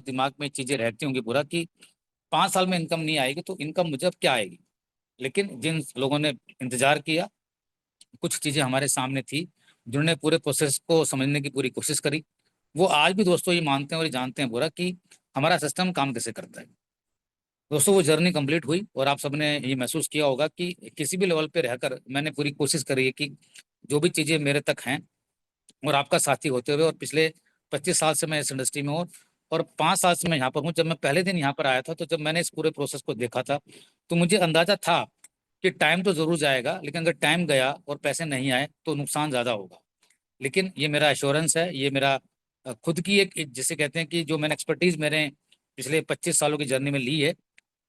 दिमाग में चीजें रहती होंगी पूरा कि 5 साल में इनकम नहीं आएगी तो इनकम मुझे अब क्या आएगी। लेकिन जिन लोगों ने इंतजार किया, कुछ चीजें हमारे सामने थी, जिन्होंने पूरे प्रोसेस को समझने की पूरी कोशिश करी, वो आज भी दोस्तों ये मानते हैं और ये जानते हैं पूरा कि हमारा सिस्टम काम कैसे करता है। दोस्तों वो जर्नी कंप्लीट हुई और आप सबने ये महसूस किया होगा कि किसी भी लेवल पे रहकर मैंने पूरी कोशिश करी है कि जो भी चीजें मेरे तक हैं, और आपका साथी होते हुए, और पिछले 25 साल से मैं इस इंडस्ट्री में हूँ और 5 साल से मैं यहाँ पर हूँ। जब मैं पहले दिन यहाँ पर आया था, तो जब मैंने इस पूरे प्रोसेस को देखा था, तो मुझे अंदाजा था कि टाइम तो जरूर जाएगा, लेकिन अगर टाइम गया और पैसे नहीं आए तो नुकसान ज्यादा होगा। लेकिन ये मेरा एश्योरेंस है, ये मेरा खुद की एक जिसे कहते हैं कि जो मैंने एक्सपर्टीज मेरे पिछले 25 सालों की जर्नी में ली है।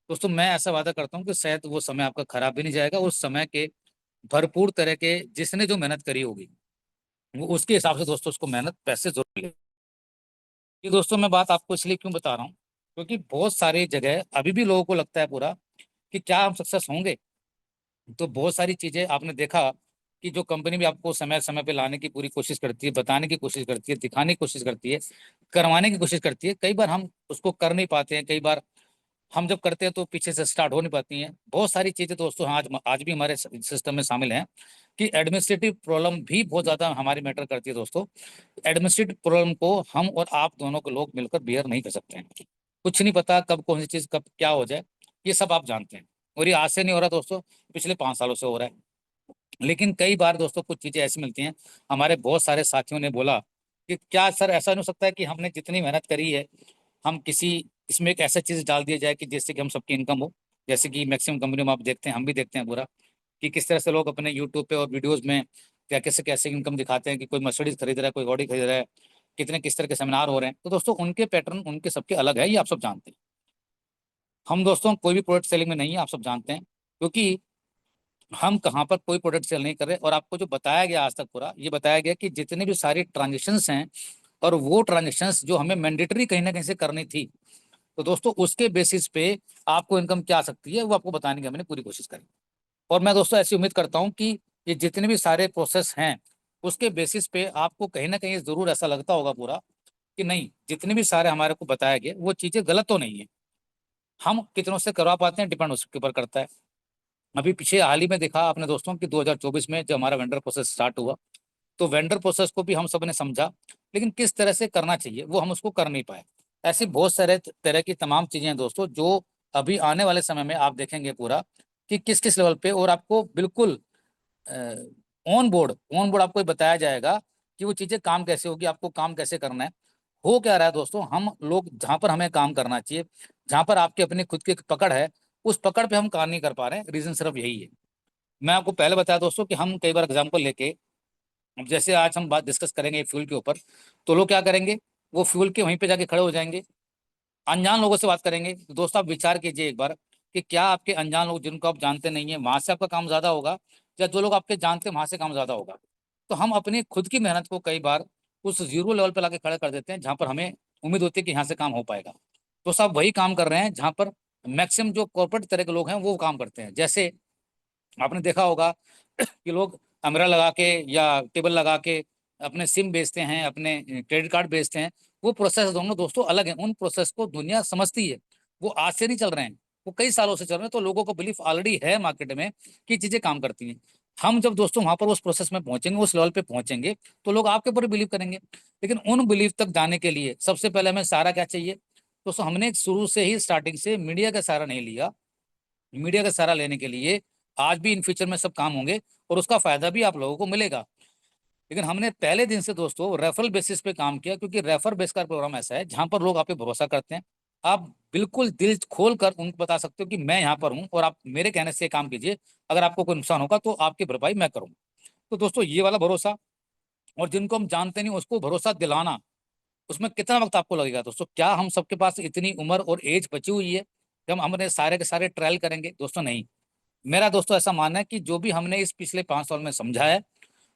दोस्तों मैं ऐसा वादा करता हूँ कि शायद वो समय आपका खराब भी नहीं जाएगा, उस समय के भरपूर तरह के जिसने जो मेहनत करी होगी वो उसके हिसाब से दोस्तों उसको मेहनत पैसे जरूर मिले। ये दोस्तों मैं बात आपको इसलिए क्यों बता रहा हूँ, क्योंकि बहुत सारी जगह अभी भी लोगों को लगता है पूरा कि क्या हम सक्सेस होंगे। तो बहुत सारी चीजें आपने देखा कि जो कंपनी भी आपको समय समय पे लाने की पूरी कोशिश करती है, बताने की कोशिश करती है, दिखाने की कोशिश करती है, करवाने की कोशिश करती है, कई बार हम उसको कर नहीं पाते हैं। कई बार हम जब करते हैं तो पीछे से स्टार्ट हो नहीं पाती हैं। बहुत सारी चीजें दोस्तों आज आज भी हमारे सिस्टम में शामिल हैं कि एडमिनिस्ट्रेटिव प्रॉब्लम भी बहुत ज्यादा हमारी मैटर करती है दोस्तों। एडमिनिस्ट्रेटिव प्रॉब्लम को हम और आप दोनों को लोग मिलकर बियर नहीं कर सकते हैं। कुछ नहीं पता कब कौन सी चीज कब क्या हो जाए, ये सब आप जानते हैं। और ये आज से नहीं हो रहा दोस्तों, पिछले 5 सालों से हो रहा है। लेकिन कई बार दोस्तों कुछ चीजें ऐसी मिलती हैं। हमारे बहुत सारे साथियों ने बोला कि क्या सर ऐसा नहीं हो सकता है कि हमने जितनी मेहनत करी है, हम किसी इसमें एक ऐसा चीज डाल दिया जाए कि जिससे कि हम सबकी इनकम हो। जैसे कि मैक्सिमम कंपनियों में आप देखते हैं, हम भी देखते हैं पूरा कि किस तरह से लोग अपने यूट्यूब पे और वीडियोज में क्या कैसे कैसे इनकम दिखाते हैं कि कोई मर्सिडीज खरीद रहा है, कोई गाड़ी खरीद रहा है, कितने किस तरह के सेमिनार हो रहे हैं। तो दोस्तों उनके पैटर्न उनके सबके अलग है, ये आप सब जानते हैं। हम दोस्तों कोई भी प्रोडक्ट सेलिंग में नहीं है, आप सब जानते हैं, क्योंकि हम कहाँ पर कोई प्रोडक्ट सेल नहीं कर रहे। और आपको जो बताया गया आज तक पूरा ये बताया गया कि जितने भी सारी ट्रांजेक्शन्स हैं, और वो ट्रांजेक्शन्स जो हमें मैंडेटरी कहीं ना कहीं से करनी थी, तो दोस्तों उसके बेसिस पे आपको इनकम क्या आ सकती है वो आपको बताने की हमने पूरी कोशिश करी। और मैं दोस्तों ऐसी उम्मीद करता हूँ कि ये जितने भी सारे प्रोसेस हैं, उसके बेसिस पे आपको कहीं ना कहीं जरूर ऐसा लगता होगा पूरा कि नहीं, जितने भी सारे हमारे को बताया गया वो चीजें गलत तो नहीं है। हम कितनों से करवा पाते हैं डिपेंड उसके ऊपर करता है। अभी पीछे हाल ही में देखा आपने दोस्तों कि 2024 में जब हमारा वेंडर प्रोसेस स्टार्ट हुआ, तो वेंडर प्रोसेस को भी हम सब ने समझा, लेकिन किस तरह से करना चाहिए वो हम उसको कर नहीं पाए। ऐसी बहुत सारे तरह की तमाम चीजें हैं दोस्तों, जो अभी आने वाले समय में आप देखेंगे पूरा कि किस किस लेवल पे, और आपको बिल्कुल ऑन बोर्ड आपको ये बताया जाएगा कि वो चीजें काम कैसे होगी, आपको काम कैसे करना है। हो क्या रहा है दोस्तों, हम लोग जहां पर हमें काम करना चाहिए, जहां पर आपकी अपनी खुद की एक पकड़ है, उस पकड़ पे हम काम नहीं कर पा रहे हैं। रीजन सिर्फ यही है। मैं आपको पहले बताया दोस्तों कि हम कई बार एग्जाम्पल लेके, अब जैसे आज हम बात डिस्कस करेंगे फ्यूल के ऊपर, तो लोग क्या करेंगे, वो फ्यूल के वहीं पे जाके खड़े हो जाएंगे, अनजान लोगों से बात करेंगे। तो दोस्तों आप विचार कीजिए एक बार कि क्या आपके अनजान लोग जिनको आप जानते नहीं है वहां से आपका काम ज्यादा होगा, या जो लोग आपके जानते हैं वहां से काम ज्यादा होगा। तो हम अपनी खुद की मेहनत को कई बार उस जीरो लेवल पे लाके खड़ा कर देते हैं जहां पर हमें उम्मीद होती है कि यहाँ से काम हो पाएगा। तो सब वही काम कर रहे हैं जहां पर मैक्सिमम जो कॉर्पोरेट तरह के लोग हैं वो काम करते हैं। जैसे आपने देखा होगा कि लोग अम्ब्रेला लगा के या टेबल लगा के अपने सिम बेचते हैं, अपने क्रेडिट कार्ड बेचते हैं। वो प्रोसेस दोनों दोस्तों अलग हैं, उन प्रोसेस को दुनिया समझती है। वो आज से नहीं चल रहे हैं, वो कई सालों से चल रहे हैं। तो लोगों को बिलीफ ऑलरेडी है मार्केट में कि चीजें काम करती हैं। हम जब दोस्तों वहां पर उस प्रोसेस में पहुंचेंगे, उस लेवल पे पहुंचेंगे, तो लोग आपके ऊपर बिलीव करेंगे। लेकिन उन बिलीव तक जाने के लिए सबसे पहले हमें सहारा क्या चाहिए दोस्तों, हमने शुरू से ही स्टार्टिंग से मीडिया का सहारा नहीं लिया। मीडिया का सहारा लेने के लिए आज भी इन फ्यूचर में सब काम होंगे, और उसका फायदा भी आप लोगों को मिलेगा। लेकिन हमने पहले दिन से दोस्तों रेफरल बेसिस पे काम किया, क्योंकि रेफर बेस का प्रोग्राम ऐसा है जहां पर लोग आप पे भरोसा करते हैं। आप बिल्कुल दिल खोल कर उनको बता सकते हो कि मैं यहाँ पर हूँ और आप मेरे कहने से काम कीजिए, अगर आपको कोई नुकसान होगा तो आपकी भरपाई मैं करूँ। तो दोस्तों ये वाला भरोसा, और जिनको हम जानते नहीं उसको भरोसा दिलाना, उसमें कितना वक्त आपको लगेगा दोस्तों। क्या हम सबके पास इतनी उम्र और एज बची हुई है कि हम हमने सारे के सारे ट्रायल करेंगे दोस्तों? नहीं। मेरा दोस्तों ऐसा मानना है कि जो भी हमने इस पिछले 5 साल में समझा है,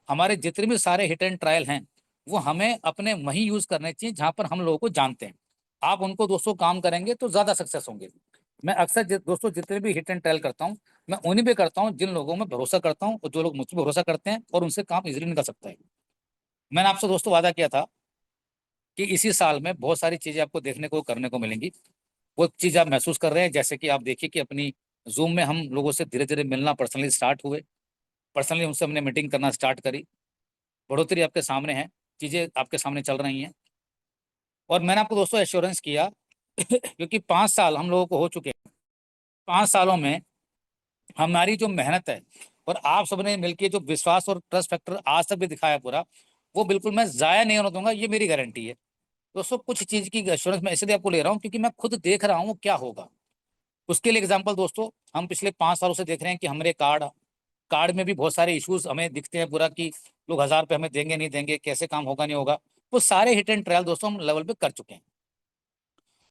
हमारे जितने भी सारे हिट एंड ट्रायल हैं, वो हमें अपने वहीं यूज करने चाहिए जहां पर हम लोगों को जानते हैं। आप उनको दोस्तों काम करेंगे तो ज्यादा सक्सेस होंगे। मैं अक्सर दोस्तों जितने भी हिट एंड ट्रायल करता हूँ, मैं उन्हीं पे करता हूँ जिन लोगों में भरोसा करता हूँ, और जो लोग मुझ पर भरोसा करते हैं और उनसे काम इजीली निकल सकता है। मैंने आपसे दोस्तों वादा किया था कि इसी साल में बहुत सारी चीजें आपको देखने को करने को मिलेंगी। वो चीज आप महसूस कर रहे हैं, जैसे कि आप देखिए कि अपनी जूम में हम लोगों से धीरे धीरे मिलना पर्सनली स्टार्ट हुए, पर्सनली उनसे हमने मीटिंग करना स्टार्ट करी, बढ़ोतरी आपके सामने है, चीजें आपके सामने चल रही हैं। और मैंने आपको दोस्तों एश्योरेंस किया क्योंकि 5 साल हम लोगों को हो चुके हैं, 5 सालों में हमारी जो मेहनत है और आप सबने मिलकर जो विश्वास और ट्रस्ट फैक्टर आज तक भी दिखाया पूरा, वो बिल्कुल मैं जाया नहीं होने दूंगा, ये मेरी गारंटी है दोस्तों। कुछ चीज की एश्योरेंस मैं इसलिए आपको ले रहा हूँ क्योंकि मैं खुद देख रहा हूँ क्या होगा। उसके लिए एग्जाम्पल दोस्तों, हम पिछले 5 सालों से देख रहे हैं कि हमारे कार्ड कार्ड में भी बहुत सारे इश्यूज हमें दिखते हैं पूरा, कि लोग 1000 रुपये हमें देंगे नहीं देंगे, कैसे काम होगा नहीं होगा। वो सारे हिट एंड ट्रायल दोस्तों हम लेवल पे कर चुके हैं।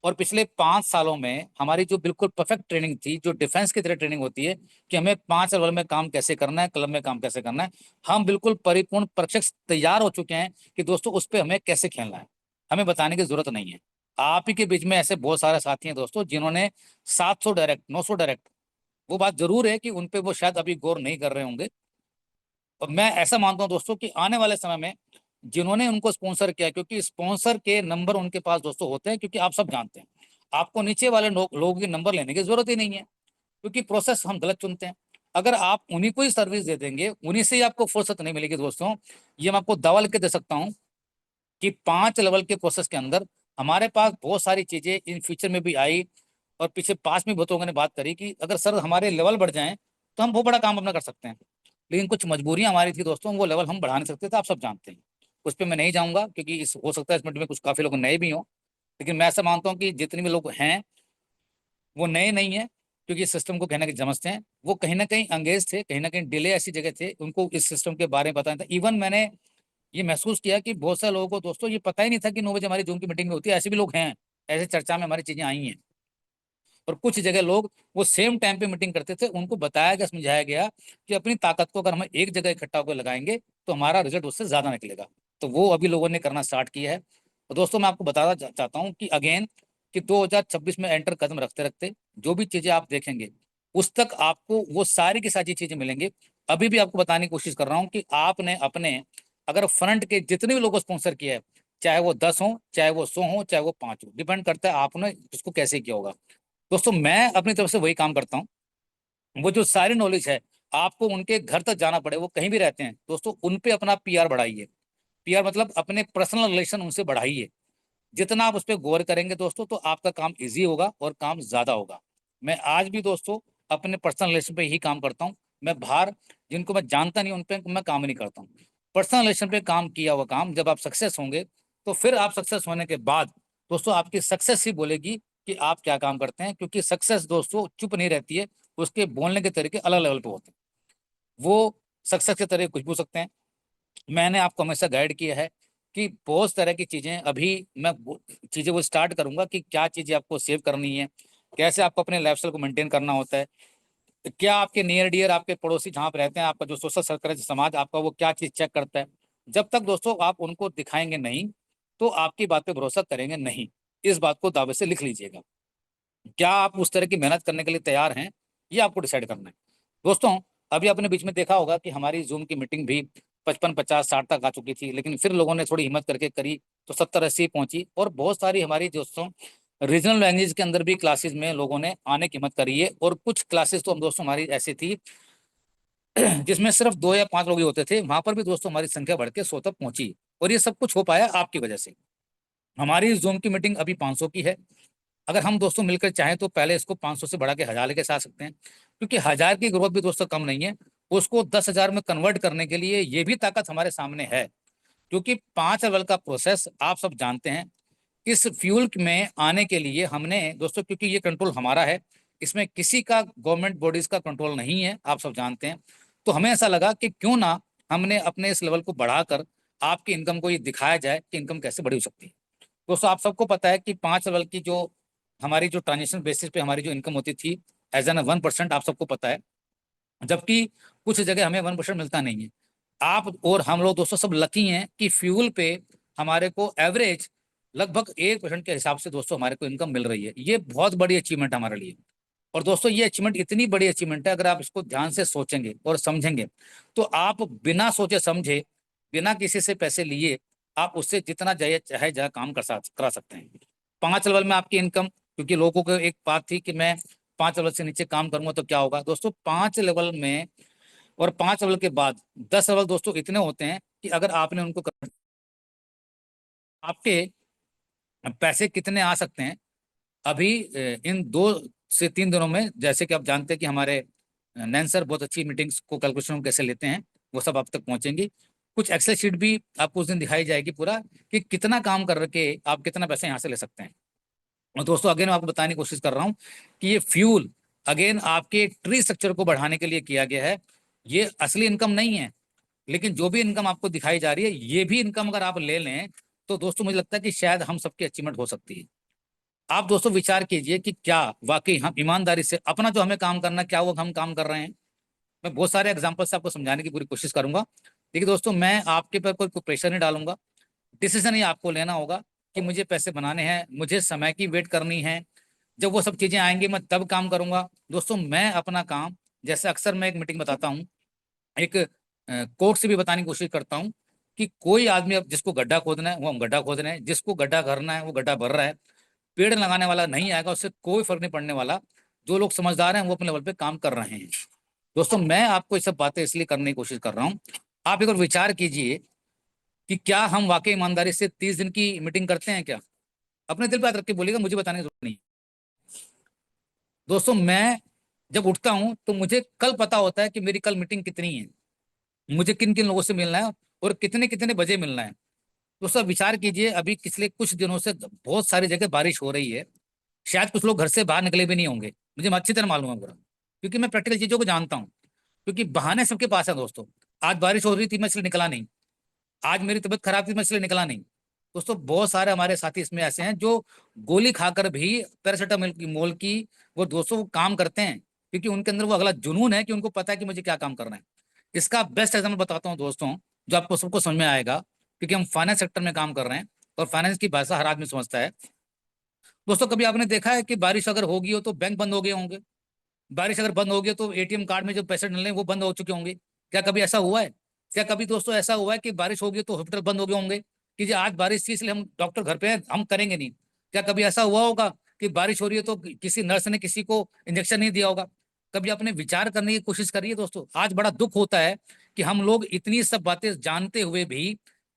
और पिछले 5 सालों में हमारी जो बिल्कुल परफेक्ट ट्रेनिंग थी, जो डिफेंस की तरह ट्रेनिंग होती है कि हमें 5 लेवल में काम कैसे करना है, क्लब में काम कैसे करना है, हम बिल्कुल परिपूर्ण प्रत्यक्ष तैयार हो चुके हैं कि दोस्तों उस पर हमें कैसे खेलना है, हमें बताने की जरूरत नहीं है। आप ही के बीच में ऐसे बहुत सारे साथी हैं दोस्तों जिन्होंने 700 डायरेक्ट, 900 डायरेक्ट, वो बात जरूर है कि उन पे वो शायद अभी गौर नहीं कर रहे होंगे। और मैं ऐसा मानता हूं दोस्तों कि आने वाले समय में जिन्होंने उनको स्पॉन्सर किया, क्योंकि स्पॉन्सर के नंबर उनके पास दोस्तों होते हैं, क्योंकि आप सब जानते हैं आपको नीचे वाले लोगों के नंबर लेने की जरूरत ही नहीं है, क्योंकि प्रोसेस हम गलत चुनते हैं। अगर आप उन्हीं को ही सर्विस दे देंगे, उन्हीं से ही आपको फुर्सत नहीं मिलेगी दोस्तों। ये मैं आपको दावा लिख के दे सकता हूँ कि 5 लेवल के प्रोसेस के अंदर हमारे पास बहुत सारी चीजें इन फ्यूचर में भी आई, और पीछे पास में बहुत लोगों ने बात करी कि अगर सर हमारे लेवल बढ़ जाएं तो हम बहुत बड़ा काम अपना कर सकते हैं। लेकिन कुछ मजबूरियां हमारी थी दोस्तों, वो लेवल हम बढ़ा नहीं सकते थे, आप सब जानते हैं। उस पर मैं नहीं जाऊंगा क्योंकि इस हो सकता है इस मिनट में कुछ काफी लोग नए भी हों, लेकिन मैं ऐसा मानता हूँ कि जितने भी लोग हैं वो नए नहीं है, क्योंकि इस सिस्टम को कहना कि समझते हैं। वो कहीं ना कहीं अंगेज थे, कहीं ना कहीं डिले ऐसी जगह थे, उनको इस सिस्टम के बारे में पता नहीं था। इवन मैंने ये महसूस किया कि बहुत सारे लोगों को दोस्तों ये पता ही नहीं था कि 9 बजे हमारी जूम की मीटिंग में होती है, ऐसे भी लोग हैं, ऐसे चर्चा में हमारी चीजें आई हैं। और कुछ जगह लोग वो सेम टाइम पे मीटिंग करते थे, उनको बताया गया, समझाया गया कि अपनी ताकत को अगर हम एक जगह इकट्ठा होकर लगाएंगे तो हमारा रिजल्ट उससे ज्यादा निकलेगा। तो वो अभी लोगों ने करना स्टार्ट किया है। तो दोस्तों मैं आपको बताना चाहता हूँ कि अगेन कि 2026 में एंटर कदम रखते रखते जो भी चीजें आप देखेंगे उस तक आपको वो सारी की सारी चीजें मिलेंगी। अभी भी आपको बताने की कोशिश कर रहा हूँ कि आपने अपने अगर फ्रंट के जितने भी लोगों को स्पॉन्सर किया है, चाहे वो 10 हो, चाहे वो 100 हो, चाहे वो 5 हो, डिपेंड करता है आपने उसको कैसे किया होगा। दोस्तों मैं अपनी तरफ से वही काम करता हूँ। वो जो सारी नॉलेज है, आपको उनके घर तक जाना पड़े, वो कहीं भी रहते हैं दोस्तों, उन पे अपना पीआर बढ़ाइए। पीआर मतलब अपने पर्सनल रिलेशन उनसे बढ़ाइए। जितना आप उस पर गौर करेंगे दोस्तों तो आपका काम इजी होगा और काम ज्यादा होगा। मैं आज भी दोस्तों अपने पर्सनल रिलेशन पे ही काम करता हूँ। मैं बाहर जिनको मैं जानता नहीं उन पे मैं काम नहीं करता हूँ। पर्सनल रिलेशन पे काम किया हुआ काम, जब आप सक्सेस होंगे तो फिर आप सक्सेस होने के बाद दोस्तों आपकी सक्सेस ही बोलेगी कि आप क्या काम करते हैं, क्योंकि सक्सेस दोस्तों चुप नहीं रहती है, उसके बोलने के तरीके अलग लेवल पे होते हैं। वो सक्सेस के तरीके कुछ भी हो सकते हैं। मैंने आपको हमेशा गाइड किया है कि बहुत तरह की चीजें, अभी मैं चीजें वो स्टार्ट करूंगा कि क्या चीजें आपको सेव करनी है, कैसे आपको अपने लाइफस्टाइल को मेंटेन करना होता है, क्या आपके नियर डियर आपके पड़ोसी जहाँ पे रहते हैं, आपका जो सोशल सर्कल है, समाज आपका, वो क्या चीज चेक करता है। जब तक दोस्तों आप उनको दिखाएंगे नहीं तो आपकी बात पे भरोसा करेंगे नहीं। इस बात को दावे से लिख लीजिएगा। क्या आप उस तरह की मेहनत करने के लिए तैयार हैं, ये आपको डिसाइड करना है दोस्तों। अभी आपने बीच में देखा होगा कि हमारी जूम की मीटिंग भी 55, 50, 60 तक आ चुकी थी, लेकिन फिर लोगों ने थोड़ी हिम्मत करके करी तो 70, 80 पहुंची। और बहुत सारी हमारी दोस्तों रीजनल लैंग्वेज के अंदर भी क्लासेस में लोगों ने आने की हिम्मत करी है। और कुछ क्लासेस तो हम दोस्तों हमारी ऐसी थी जिसमें सिर्फ 2 या 5 लोग ही होते थे, वहां पर भी दोस्तों हमारी संख्या बढ़ के 100 तक पहुंची। और ये सब कुछ हो पाया आपकी वजह से। हमारी जूम की मीटिंग अभी 500 की है। अगर हम दोस्तों मिलकर चाहें तो पहले इसको 500 से बढ़ा के 1000 लेके आ सकते हैं, क्योंकि 1000 की ग्रोथ भी दोस्तों कम नहीं है। उसको 10,000 में कन्वर्ट करने के लिए ये भी ताकत हमारे सामने है, क्योंकि 5 लेवल का प्रोसेस आप सब जानते हैं। इस फ्यूल में आने के लिए हमने दोस्तों, क्योंकि ये कंट्रोल हमारा है, इसमें किसी का गवर्नमेंट बॉडीज का कंट्रोल नहीं है, आप सब जानते हैं। तो हमें ऐसा लगा कि क्यों ना हमने अपने इस लेवल को बढ़ाकर आपकी इनकम को ये दिखाया जाए कि इनकम कैसे बढ़ी हो सकती है। दोस्तों आप सबको पता है कि 5 लेवल की जो हमारी जो ट्रांजेक्शन बेसिस पे हमारी जो इनकम होती थी एज एन 1%, आप सबको पता है, जबकि कुछ जगह हमें 1% मिलता नहीं है। आप और हम लोग दोस्तों सब लकी हैं कि फ्यूल पे हमारे को एवरेज लगभग 1% के हिसाब से दोस्तों हमारे को इनकम मिल रही है। ये बहुत बड़ी अचीवमेंट है हमारे लिए। और दोस्तों ये अचीवमेंट इतनी बड़ी अचीवमेंट है, अगर आप इसको ध्यान से सोचेंगे और समझेंगे तो आप बिना सोचे समझे, बिना किसी से पैसे लिए आप उससे जितना चाहे जहाँ काम करा सकते हैं। 5 लेवल में आपकी इनकम, क्योंकि लोगों को एक बात थी कि मैं 5 लेवल से नीचे काम करूंगा तो क्या होगा दोस्तों। 5 लेवल में और 5 लेवल के बाद 10 लेवल दोस्तों इतने होते हैं कि अगर आपने उनको आपके पैसे कितने आ सकते हैं अभी इन 2 से 3 दिनों में। जैसे कि आप जानते हैं कि हमारे नैन सर बहुत अच्छी मीटिंग्स को कैलकुलेशन कैसे लेते हैं, वो सब आप तक पहुंचेंगी। कुछ एक्सेल शीट भी आपको उस दिन दिखाई जाएगी पूरा, कि कितना काम करके आप कितना पैसे यहाँ से ले सकते हैं। और दोस्तों अगेन मैं आपको बताने की कोशिश कर रहा हूँ कि ये फ्यूल अगेन आपके ट्री स्ट्रक्चर को बढ़ाने के लिए किया गया है। ये असली इनकम नहीं है, लेकिन जो भी इनकम आपको दिखाई जा रही है, ये भी इनकम अगर आप ले लें तो दोस्तों मुझे लगता है कि शायद हम सबकी अचीवमेंट हो सकती है। आप दोस्तों विचार कीजिए कि क्या वाकई हम ईमानदारी से अपना जो हमें काम करना है, क्या वो हम काम कर रहे हैं। मैं बहुत सारे एग्जांपल से आपको समझाने की पूरी कोशिश करूंगा। देखिए दोस्तों, मैं आपके पर कोई प्रेशर नहीं डालूंगा। डिसीजन ही आपको लेना होगा कि मुझे पैसे बनाने हैं, मुझे समय की वेट करनी है। जब वो सब चीजें आएंगी मैं तब काम करूंगा। दोस्तों मैं अपना काम, जैसे अक्सर मैं एक मीटिंग बताता हूँ, एक कोर्ट से भी बताने की कोशिश करता हूँ कि कोई आदमी अब जिसको गड्ढा खोदना है वो हम गड्ढा खोद रहे हैं, जिसको गड्ढा भरना है वो गड्ढा भर रहा है। पेड़ लगाने वाला नहीं आएगा, उससे कोई फर्क नहीं पड़ने वाला। जो लोग समझदार हैं वो अपने लेवल पे काम कर रहे हैं। दोस्तों मैं आपको ये सब बातें इसलिए करने की कोशिश कर रहा हूँ, आप एक बार विचार कीजिए कि क्या हम वाकई ईमानदारी से 30 दिन की मीटिंग करते हैं क्या। अपने दिल पे हाथ रख के बोलिएगा, मुझे बताने की जरूरत नहीं। दोस्तों मैं जब उठता हूं तो मुझे कल पता होता है कि मेरी कल मीटिंग कितनी है, मुझे किन किन लोगों से मिलना है और कितने कितने बजे मिलना है। दोस्तों विचार कीजिए, अभी पिछले कुछ दिनों से बहुत सारी जगह बारिश हो रही है। शायद कुछ लोग घर से बाहर निकले भी नहीं होंगे, मुझे अच्छी तरह मालूम है पूरा, क्योंकि मैं प्रैक्टिकल चीजों को जानता हूँ। क्योंकि बहाने सबके पास है दोस्तों। आज बारिश हो रही थी मैं इसलिए निकला नहीं, आज मेरी तबीयत खराब थी मैं इसलिए निकला नहीं। दोस्तों बहुत सारे हमारे साथी इसमें ऐसे हैं जो गोली खाकर भी, पैरासीटामोल की मोल की, वो दोस्तों वो काम करते हैं, क्योंकि उनके अंदर वो अगला जुनून है कि उनको पता है कि मुझे क्या काम करना है। इसका बेस्ट एग्जाम्पल बताता हूँ दोस्तों, जो आपको सबको समझ में आएगा, क्योंकि हम फाइनेंस सेक्टर में काम कर रहे हैं और फाइनेंस की भाषा हर आदमी समझता है। दोस्तों कभी आपने देखा है कि बारिश अगर होगी हो तो बैंक बंद हो गए होंगे, बारिश अगर बंद हो गई तो एटीएम कार्ड में जो पैसे डलने वो बंद हो चुके होंगे। क्या कभी ऐसा हुआ है? क्या कभी दोस्तों ऐसा हुआ है कि बारिश होगी तो हॉस्पिटल बंद हो गए होंगे, कि जी आज बारिश थी इसलिए हम डॉक्टर घर पे हैं, हम करेंगे नहीं? क्या कभी ऐसा हुआ होगा कि बारिश हो रही है तो किसी नर्स ने किसी को इंजेक्शन नहीं दिया होगा? कभी आपने विचार करने की कोशिश करिए दोस्तों। आज बड़ा दुख होता है कि हम लोग इतनी सब बातें जानते हुए भी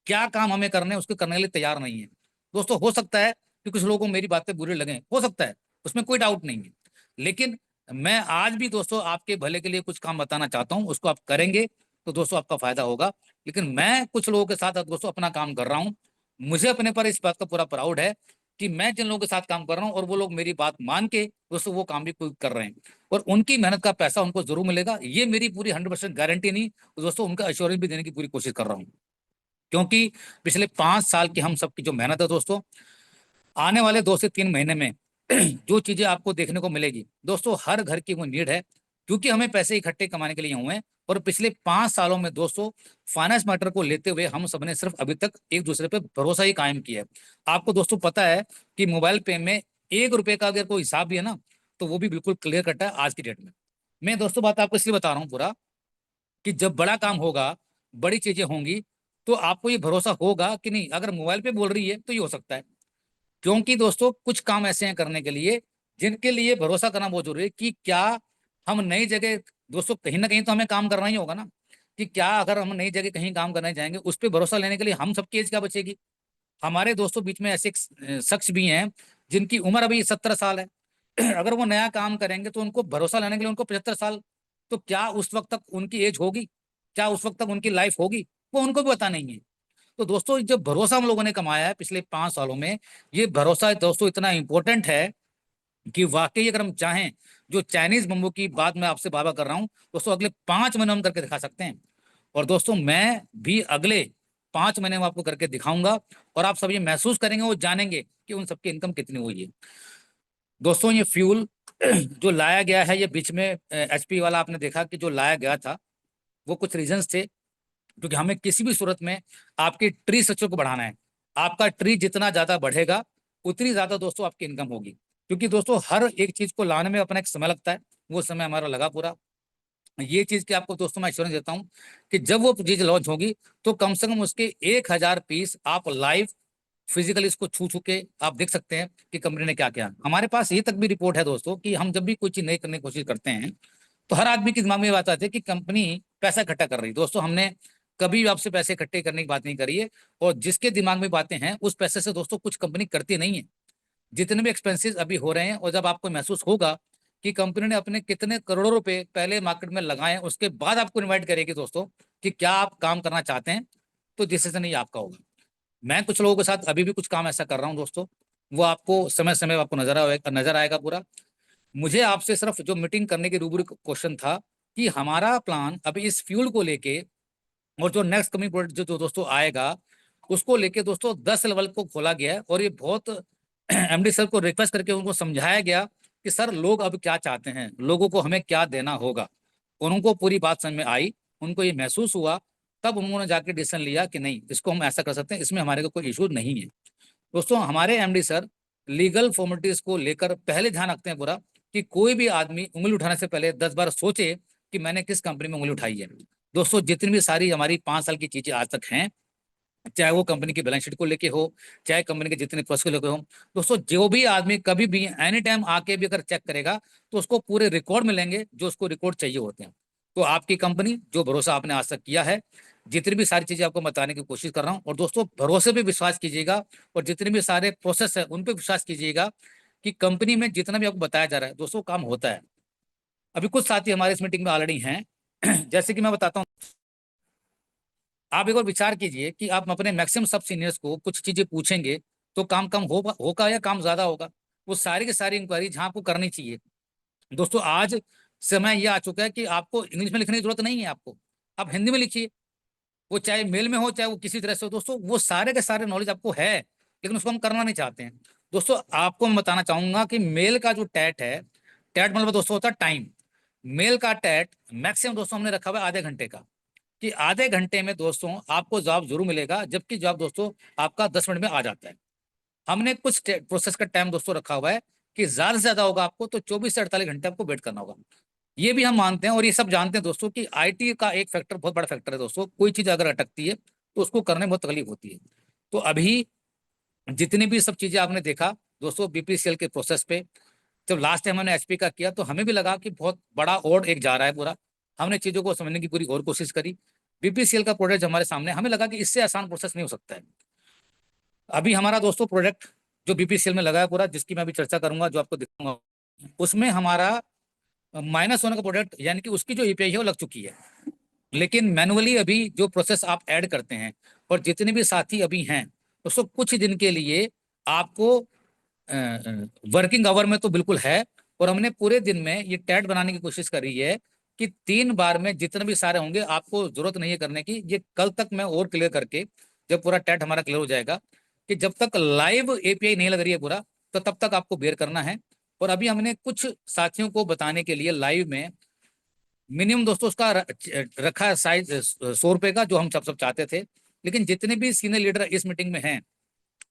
क्या काम हमें करने उसको करने के लिए तैयार नहीं है। दोस्तों हो सकता है कि कुछ लोगों को मेरी बातें बुरी लगे, हो सकता है, उसमें कोई डाउट नहीं है। लेकिन मैं आज भी दोस्तों आपके भले के लिए कुछ काम बताना चाहता हूं, उसको आप करेंगे तो दोस्तों आपका फायदा होगा। लेकिन मैं कुछ लोगों के साथ दोस्तों अपना काम कर रहा हूं, मुझे अपने पर इस बात का पूरा प्राउड है कि मैं जिन लोगों के साथ काम कर रहा हूं और वो लोग मेरी बात मान के दोस्तों वो काम भी कोई कर रहे हैं, और उनकी मेहनत का पैसा उनको जरूर मिलेगा। ये मेरी पूरी 100% गारंटी नहीं दोस्तों, उनका एश्योरेंस भी देने की पूरी कोशिश कर रहा हूँ। क्योंकि पिछले 5 साल की हम सबकी जो मेहनत है दोस्तों, आने वाले 2 से 3 महीने में जो चीजें आपको देखने को मिलेगी दोस्तों, हर घर की वो नीड है, क्योंकि हमें पैसे इकट्ठे कमाने के लिए हुए हैं। और पिछले 5 सालों में दोस्तों फाइनेंस मैटर को लेते हुए हम सबने सिर्फ अभी तक एक दूसरे पे भरोसा ही कायम किया है। आपको दोस्तों पता है कि मोबाइल पे में 1 रुपए का अगर कोई हिसाब भी है ना, तो वो भी बिल्कुल क्लियर कट है आज की डेट में। मैं दोस्तों बात आपको इसलिए बता रहा हूँ पूरा, कि जब बड़ा काम होगा, बड़ी चीजें होंगी, तो आपको ये भरोसा होगा कि नहीं अगर मोबाइल पे बोल रही है तो ये हो सकता है। क्योंकि दोस्तों कुछ काम ऐसे हैं करने के लिए जिनके लिए भरोसा करना बहुत जरूरी है, कि क्या हम नई जगह, दोस्तों कहीं ना कहीं तो हमें काम करना ही होगा ना, कि क्या अगर हम नई जगह कहीं काम करने जाएंगे उस पर भरोसा लेने के लिए हम सबकी एज क्या बचेगी। हमारे दोस्तों बीच में ऐसे शख्स भी हैं जिनकी उम्र अभी 17 साल है। अगर वो नया काम करेंगे तो उनको भरोसा लेने के लिए उनको 75 साल, तो क्या उस वक्त तक उनकी एज होगी, क्या उस वक्त तक उनकी लाइफ होगी, वो उनको भी पता नहीं है। तो दोस्तों जो भरोसा हम लोगों ने कमाया है पिछले 5 सालों में, ये भरोसा दोस्तों इतना इंपॉर्टेंट है कि वाकई अगर हम चाहें, जो चाइनीज बम्बू की बात मैं आपसे बाबा कर रहा हूं दोस्तों, अगले 5 महीने हम करके दिखा सकते हैं। और दोस्तों मैं भी अगले 5 महीने में आपको करके दिखाऊंगा, और आप सब ये महसूस करेंगे, वो जानेंगे कि उन सबकी इनकम कितनी हुई है। दोस्तों ये फ्यूल जो लाया गया है, ये बीच में एचपी वाला आपने देखा कि जो लाया गया था, वो कुछ रीजंस थे, क्योंकि हमें किसी भी सूरत में आपके ट्री स्ट्रक्चर को बढ़ाना है। आपका ट्री जितना ज्यादा बढ़ेगा उतनी ज्यादा दोस्तों आपकी इनकम होगी। क्योंकि दोस्तों हर एक चीज को लाने में अपना एक समय लगता है, वो समय हमारा लगा पूरा। ये चीज की आपको दोस्तों मैं एश्योरेंस देता हूँ कि जब वो चीज लॉन्च होगी तो कम से कम उसके 1,000 पीस आप लाइव फिजिकली इसको छू छू के आप देख सकते हैं कि कंपनी ने क्या किया। हमारे पास ये तक भी रिपोर्ट है दोस्तों कि हम जब भी कोई चीज नई करने की कोशिश करते हैं तो हर आदमी के दिमाग में ये बात आती है कि कंपनी पैसा इकट्ठा कर रही है। दोस्तों हमने कभी भी आपसे पैसे इकट्ठे करने की बात नहीं करी है, और जिसके दिमाग में बातें हैं उस पैसे से दोस्तों कुछ कंपनी करती नहीं है। जितने भी एक्सपेंसेस अभी हो रहे हैं, और जब आपको महसूस होगा कि कंपनी ने अपने कितने करोड़ों रुपए पहले मार्केट में लगाए हैं, उसके बाद आपको इन्वाइट करेगी दोस्तों कि क्या आप काम करना चाहते हैं, तो डिसीजन ही आपका होगा। मैं कुछ लोगों के साथ अभी भी कुछ काम ऐसा कर रहा हूँ दोस्तों, वो आपको समय समय आपको नजर आएगा पूरा। मुझे आपसे सिर्फ जो मीटिंग करने की रूबरू क्वेश्चन था कि हमारा प्लान अभी इस फ्यूल को लेके और जो नेक्स्ट कमिंग प्रोडक्ट जो दोस्तों आएगा उसको लेके दोस्तों 10 लेवल को खोला गया है, और ये बहुत एमडी सर को रिक्वेस्ट करके उनको समझाया गया कि सर लोग अब क्या चाहते हैं, लोगों को हमें क्या देना होगा। उनको पूरी बात समझ में आई, उनको ये महसूस हुआ, तब उन्होंने जाके डिसीजन लिया कि नहीं इसको हम ऐसा कर सकते हैं, इसमें हमारे को कोई इशू नहीं है। दोस्तों हमारे एमडी सर लीगल फॉर्मेलिटीज को लेकर पहले ध्यान रखते हैं पूरा, कि कोई भी आदमी उंगली उठाने से पहले 10 बार सोचे कि मैंने किस कंपनी में उंगली उठाई है। दोस्तों जितनी भी सारी हमारी 5 साल की चीजें आज तक हैं, चाहे वो कंपनी की बैलेंस शीट को लेके हो, चाहे कंपनी के जितने प्रोसेस को लेके हो, दोस्तों जो भी आदमी कभी भी एनी टाइम आके भी अगर चेक करेगा तो उसको पूरे रिकॉर्ड मिलेंगे जो उसको रिकॉर्ड चाहिए होते हैं। तो आपकी कंपनी जो भरोसा आपने आज तक किया है, जितनी भी सारी चीजें आपको बताने की कोशिश कर रहा हूँ, और दोस्तों भरोसे पे विश्वास कीजिएगा, और जितने भी सारे प्रोसेस है उन पे विश्वास कीजिएगा कि कंपनी में जितना भी आपको बताया जा रहा है दोस्तों काम होता है। अभी कुछ साथी हमारे इस मीटिंग में ऑलरेडी हैं जैसे कि मैं बताता हूँ, आप एक बार विचार कीजिए कि आप अपने मैक्सिमम सब सीनियर्स को कुछ चीजें पूछेंगे तो काम कम होगा या काम ज्यादा होगा। वो सारी की सारी इंक्वायरी जहां आपको करनी चाहिए। दोस्तों आज समय ये आ चुका है कि आपको इंग्लिश में लिखने की जरूरत नहीं है, आपको आप हिंदी में लिखिए, वो चाहे मेल में हो चाहे वो किसी तरह से हो। दोस्तों वो सारे के सारे नॉलेज आपको है, लेकिन उसको हम करना नहीं चाहते हैं। दोस्तों आपको मैं बताना चाहूंगा कि मेल का जो टैट है, टैट मतलब दोस्तों होता है टाइम। मेल का टैट मैक्सिमम दोस्तों हमने रखा हुआ है आधे घंटे का, कि आधे घंटे में दोस्तों आपको जवाब जरूर मिलेगा, जबकि जवाब दोस्तों आपका 10 मिनट में आ जाता है। हमने कुछ प्रोसेस का टाइम दोस्तों रखा हुआ है कि ज्यादा से ज्यादा होगा आपको तो 24 से 48 घंटे आपको वेट करना होगा। ये भी हम मानते हैं और ये सब जानते हैं दोस्तों कि आईटी का एक फैक्टर बहुत बड़ा फैक्टर है दोस्तों, कोई चीज अगर अटकती है तो उसको करने में बहुत तकलीफ होती है। तो अभी जितनी भी सब चीजें आपने देखा दोस्तों बीपीसीएल के प्रोसेस पे, जब लास्ट टाइम हमने एचपी का किया तो हमें भी लगा कि बहुत बड़ा और एक जा रहा है पूरा। हमने चीजों को समझने की पूरी और कोशिश करी। बीपीसीएल का प्रोडक्ट हमारे सामने, हमें लगा कि इससे आसान प्रोसेस नहीं हो सकता है। अभी हमारा दोस्तों प्रोडक्ट जो बीपीसीएल में लगा है पूरा, जिसकी मैं अभी चर्चा करूंगा, जो आपको दिखाऊंगा, उसमें हमारा माइनस होने का प्रोडक्ट यानी कि उसकी जो एपीआई है वो लग चुकी है। लेकिन मैनुअली अभी जो प्रोसेस आप ऐड करते हैं, और जितने भी साथी अभी हैं उसको कुछ दिन के लिए आपको वर्किंग आवर में तो बिल्कुल है, और हमने पूरे दिन में ये टैट बनाने की कोशिश करी है कि 3 बार में जितने भी सारे होंगे आपको जरूरत नहीं है करने की। ये कल तक मैं और क्लियर करके, जब पूरा टैट हमारा क्लियर हो जाएगा, कि जब तक लाइव एपीआई नहीं लग रही है पूरा, तो तब तक आपको बेयर करना है। और अभी हमने कुछ साथियों को बताने के लिए लाइव में मिनिमम दोस्तों उसका रखा है साइज 100 रुपए का, जो हम सब सब चाहते थे। लेकिन जितने भी सीनियर लीडर इस मीटिंग में हैं,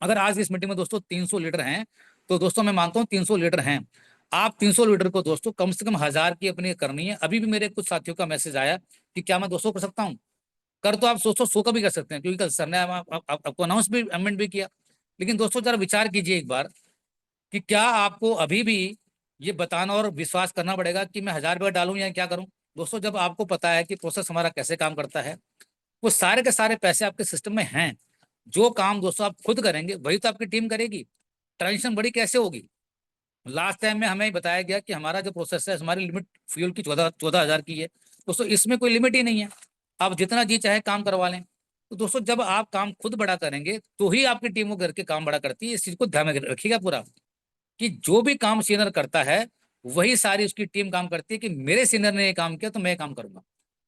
अगर आज इस मीटिंग में दोस्तों 300 लीडर हैं, तो दोस्तों मैं मानता हूँ 300 लीडर हैं, आप 300 लीडर को दोस्तों कम से कम 1000 की अपनी करनी है। अभी भी मेरे कुछ साथियों का मैसेज आया कि क्या मैं 200 कर सकता हूँ। कर तो आप 100 का भी कर सकते हैं, क्योंकि कल सर ने आपको अनाउंस भी अमेंड भी किया। लेकिन दोस्तों जरा विचार कीजिए एक बार कि क्या आपको अभी भी ये बताना और विश्वास करना पड़ेगा कि मैं 1000 रुपये डालूं या क्या करूं। दोस्तों जब आपको पता है कि प्रोसेस हमारा कैसे काम करता है, वो सारे के सारे पैसे आपके सिस्टम में हैं, जो काम दोस्तों आप खुद करेंगे वही तो आपकी टीम करेगी। ट्रांजेक्शन बड़ी कैसे होगी। लास्ट टाइम में हमें बताया गया कि हमारा जो प्रोसेस है, हमारी लिमिट फ्यूल की 14,000 की है दोस्तों, इसमें कोई लिमिट ही नहीं है, आप जितना जी चाहे काम करवा लें। तो दोस्तों जब आप काम खुद बड़ा करेंगे तो ही आपकी टीम वो करके काम बड़ा करती है। इस चीज को ध्यान में रखिएगा पूरा, कि जो भी काम सीनियर करता है वही सारी उसकी टीम काम करती है, कि मेरे सीनियर ने ये काम किया तो मैं ये काम करूंगा।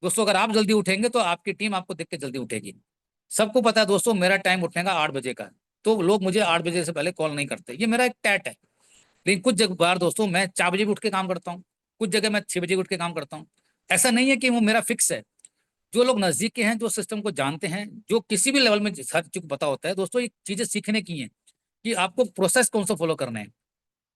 दोस्तों अगर आप जल्दी उठेंगे तो आपकी टीम आपको देख के जल्दी उठेगी। सबको पता है दोस्तों मेरा टाइम उठने का 8 बजे का है, तो लोग मुझे 8 बजे से पहले कॉल नहीं करते, ये मेरा एक टैट है। लेकिन कुछ जगह बार दोस्तों मैं 4 बजे भी उठ के काम करता हूँ, कुछ जगह मैं 6 बजे उठ के काम करता हूँ। ऐसा नहीं है कि वो मेरा फिक्स है। जो लोग नजदीक के हैं, जो सिस्टम को जानते हैं, जो किसी भी लेवल में हर चीज को पता होता है दोस्तों, ये चीजें सीखने की हैं कि आपको प्रोसेस कौन सा फॉलो करना है।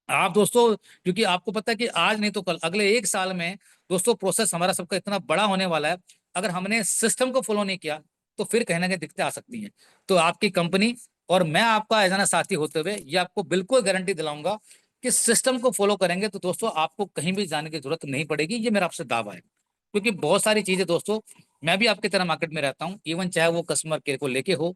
आप दोस्तों क्योंकि आपको पता है कि आज नहीं तो कल, अगले 1 साल में दोस्तों प्रोसेस हमारा सबका इतना बड़ा होने वाला है, अगर हमने सिस्टम को फॉलो नहीं किया तो फिर कहीं ना कहीं दिक्कतें आ सकती हैं। तो आपकी कंपनी और मैं आपका एज एन साथी होते हुए ये आपको बिल्कुल गारंटी दिलाऊंगा कि सिस्टम को फॉलो करेंगे तो दोस्तों आपको कहीं भी जाने की जरूरत नहीं पड़ेगी, ये मेरा आपसे दावा है। क्योंकि बहुत सारी चीजें दोस्तों, मैं भी आपकी तरह मार्केट में रहता हूँ, इवन चाहे वो कस्टमर केयर को लेके हो।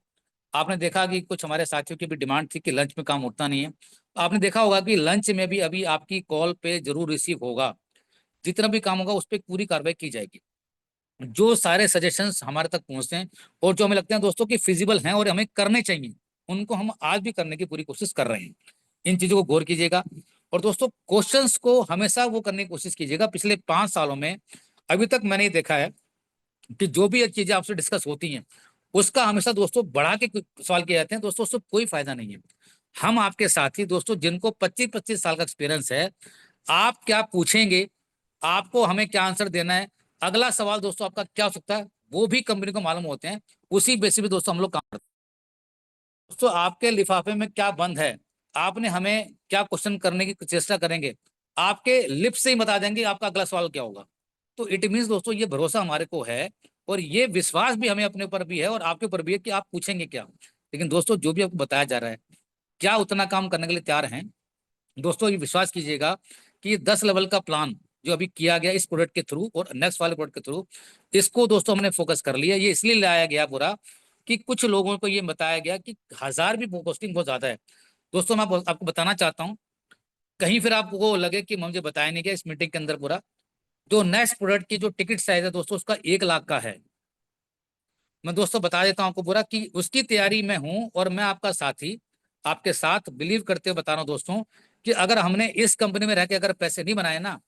आपने देखा कि कुछ हमारे साथियों की भी डिमांड थी कि लंच में काम होता नहीं है। आपने देखा होगा कि लंच में भी अभी आपकी कॉल पे जरूर रिसीव होगा, जितना भी काम होगा उस पर पूरी कार्रवाई की जाएगी। जो सारे सजेशंस हमारे तक पहुंचते हैं और जो हमें लगते हैं दोस्तों कि फिजिबल हैं और हमें करने चाहिए, उनको हम आज भी करने की पूरी कोशिश कर रहे हैं। इन चीजों को गौर कीजिएगा। और दोस्तों क्वेश्चंस को हमेशा वो करने की कोशिश कीजिएगा। पिछले 5 सालों में अभी तक मैंने ये देखा है कि जो भी चीजें आपसे डिस्कस होती हैं उसका हमेशा दोस्तों बढ़ा के सवाल किए जाते हैं। दोस्तों उससे कोई फायदा नहीं है। हम आपके साथी दोस्तों जिनको 25-25 साल का एक्सपीरियंस है, आप क्या पूछेंगे, आपको हमें क्या आंसर देना है, अगला सवाल दोस्तों आपका क्या हो सकता है, वो भी कंपनी को मालूम होते हैं। उसी बेसिस पे दोस्तों हम लोग काम करते हैं। दोस्तों आपके लिफाफे में क्या बंद है, आपने हमें क्या क्वेश्चन करने की चेष्टा करेंगे, आपके लिप से ही बता देंगे आपका अगला सवाल क्या होगा। तो इट मीन्स दोस्तों ये भरोसा हमारे को है और ये विश्वास भी हमें अपने ऊपर भी है और आपके ऊपर भी है कि आप पूछेंगे क्या। लेकिन दोस्तों जो भी आपको बताया जा रहा है, क्या उतना काम करने के लिए तैयार हैं? दोस्तों ये विश्वास कीजिएगा कि ये 10 लेवल का प्लान जो अभी किया गया इस प्रोडक्ट के थ्रू और नेक्स्ट वाले प्रोडक्ट के थ्रू, इसको दोस्तों हमने फोकस कर लिया। ये इसलिए लाया गया पूरा कि कुछ लोगों को ये बताया गया कि 1000 भी पोस्टिंग बहुत ज्यादा है। दोस्तों मैं आपको बताना चाहता हूँ, कहीं फिर आपको लगे कि मुझे बताया नहीं गया इस मीटिंग के अंदर पूरा, जो नेक्स्ट प्रोडक्ट की जो टिकट साइज है दोस्तों उसका 1 लाख का है। मैं दोस्तों बता देता हूँ आपको पूरा कि उसकी तैयारी में हूँ और मैं आपका साथी आपके साथ बिलीव करते हुए बता रहा हूँ दोस्तों कि अगर हमने इस कंपनी में रह के अगर पैसे नहीं बनाए ना,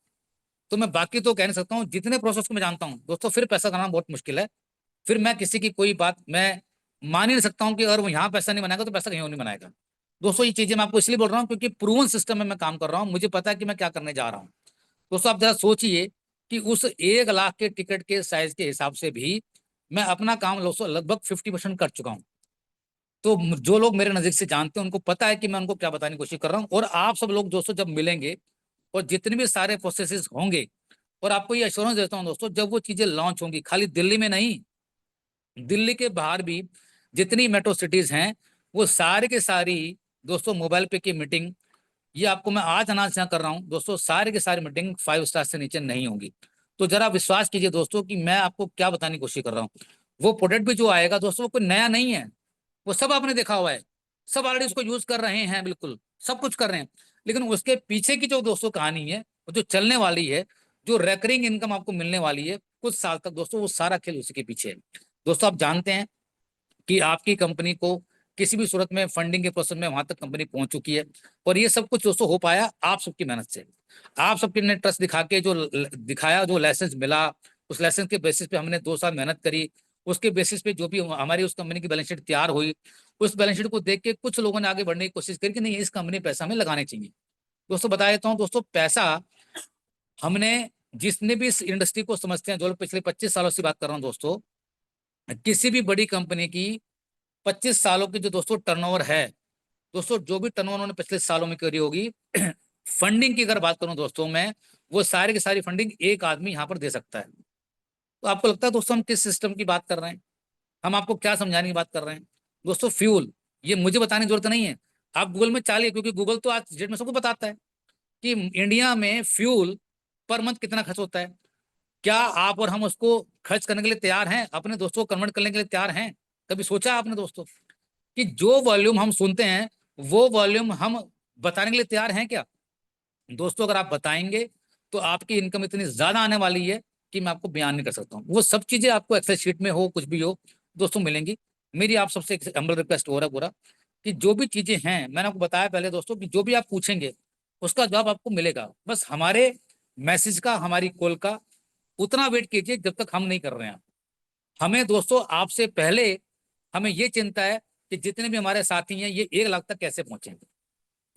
तो मैं बाकी तो कह नहीं सकता हूँ। जितने प्रोसेस को मैं जानता हूँ दोस्तों, फिर पैसा कमाना बहुत मुश्किल है। फिर मैं किसी की कोई बात मैं मान ही नहीं सकता हूँ कि अगर वो यहाँ पैसा नहीं बनाएगा तो पैसा कहीं और नहीं बनाएगा। दोस्तों ये चीजें मैं आपको इसलिए बोल रहा हूँ क्योंकि प्रूवन सिस्टम में मैं काम कर रहा हूँ, मुझे पता है कि मैं क्या करने जा रहा हूँ। दोस्तों आप जरा सोचिए कि उस 1 लाख के टिकट के साइज के हिसाब से भी मैं अपना काम दोस्तों लगभग 50% कर चुका हूँ। तो जो लोग मेरे नजदीक से जानते हैं उनको पता है कि मैं उनको क्या बताने की कोशिश कर रहा हूँ। और आप सब लोग दोस्तों जब मिलेंगे और जितने भी सारे प्रोसेसेस होंगे, और आपको ये अश्योरेंस देता हूँ दोस्तों, जब वो चीजें लॉन्च होंगी, खाली दिल्ली में नहीं, दिल्ली के बाहर भी जितनी मेट्रो सिटीज हैं वो सारे के सारी दोस्तों मोबाइल पे की मीटिंग, ये आपको मैं आज अनाउंस यहाँ कर रहा हूँ दोस्तों, सारे के सारे मीटिंग 5 स्टार से नीचे नहीं होंगी। तो जरा विश्वास कीजिए दोस्तों कि मैं आपको क्या बताने की कोशिश कर रहा हूँ। वो प्रोडक्ट भी जो आएगा दोस्तों वो कोई नया नहीं है, वो सब आपने देखा हुआ है, सब ऑलरेडी उसको यूज कर रहे हैं, बिल्कुल सब कुछ कर रहे हैं। लेकिन उसके पीछे की जो दोस्तों कहानी है, वो जो चलने वाली है, जो रेकरिंग इनकम आपको मिलने वाली है कुछ साल तक दोस्तों, वो सारा खेल उसी के पीछे है। दोस्तों आप जानते हैं कि आपकी कंपनी को किसी भी सूरत में फंडिंग के प्रोसेस में वहां तक कंपनी पहुंच चुकी है और ये सब कुछ दोस्तों हो पाया आप सबकी मेहनत से। आप सबके ने ट्रस्ट दिखा के जो दिखाया, जो लाइसेंस मिला, उस लाइसेंस के बेसिस पे हमने 2 साल मेहनत करी। उसके बेसिस पे जो भी हमारी उस कंपनी की बैलेंस शीट तैयार हुई, उस बैलेंस शीट को देख के कुछ लोगों ने आगे बढ़ने की कोशिश करी कि नहीं इस कंपनी में पैसा हमें लगाने चाहिए। दोस्तों बता देता हूँ दोस्तों, पैसा हमने जितने भी इस इंडस्ट्री को समझते हैं, जो लोग पिछले 25 सालों से बात कर रहा हूँ दोस्तों, किसी भी बड़ी कंपनी की 25 सालों की जो दोस्तों टर्नओवर है, दोस्तों जो भी टर्नओवर उन्होंने पिछले सालों में करी होगी, फंडिंग की अगर बात करूं दोस्तों मैं, वो सारी की सारी फंडिंग एक आदमी यहाँ पर दे सकता है। तो आपको लगता है दोस्तों हम किस सिस्टम की बात कर रहे हैं, हम आपको क्या समझाने की बात कर रहे हैं? दोस्तों फ्यूल, ये मुझे बताने की जरूरत नहीं है, आप गूगल में चालिए, क्योंकि गूगल तो आज डेट में सबको बताता है कि इंडिया में फ्यूल पर मंथ कितना खर्च होता है। क्या आप और हम उसको खर्च करने के लिए तैयार हैं, अपने दोस्तों को कन्वर्ट करने के लिए तैयार हैं? कभी सोचा आपने दोस्तों कि जो वॉल्यूम हम सुनते हैं वो वॉल्यूम हम बताने के लिए तैयार हैं क्या? दोस्तों अगर आप बताएंगे तो आपकी इनकम इतनी ज्यादा आने वाली है कि मैं आपको बयान नहीं कर सकता हूँ। वो सब चीजें आपको एक्सेल शीट में हो कुछ भी हो दोस्तों मिलेंगी। मेरी आप सबसे एक हम्बल रिक्वेस्ट हो रहा है पूरा कि जो भी चीजें हैं, मैंने आपको बताया पहले दोस्तों कि जो भी आप पूछेंगे उसका जवाब आपको मिलेगा। बस हमारे मैसेज का, हमारी कॉल का उतना वेट कीजिए जब तक हम नहीं कर रहे हैं। हमें दोस्तों आपसे पहले हमें ये चिंता है कि जितने भी हमारे साथी हैं ये 1 लाख तक कैसे पहुंचे।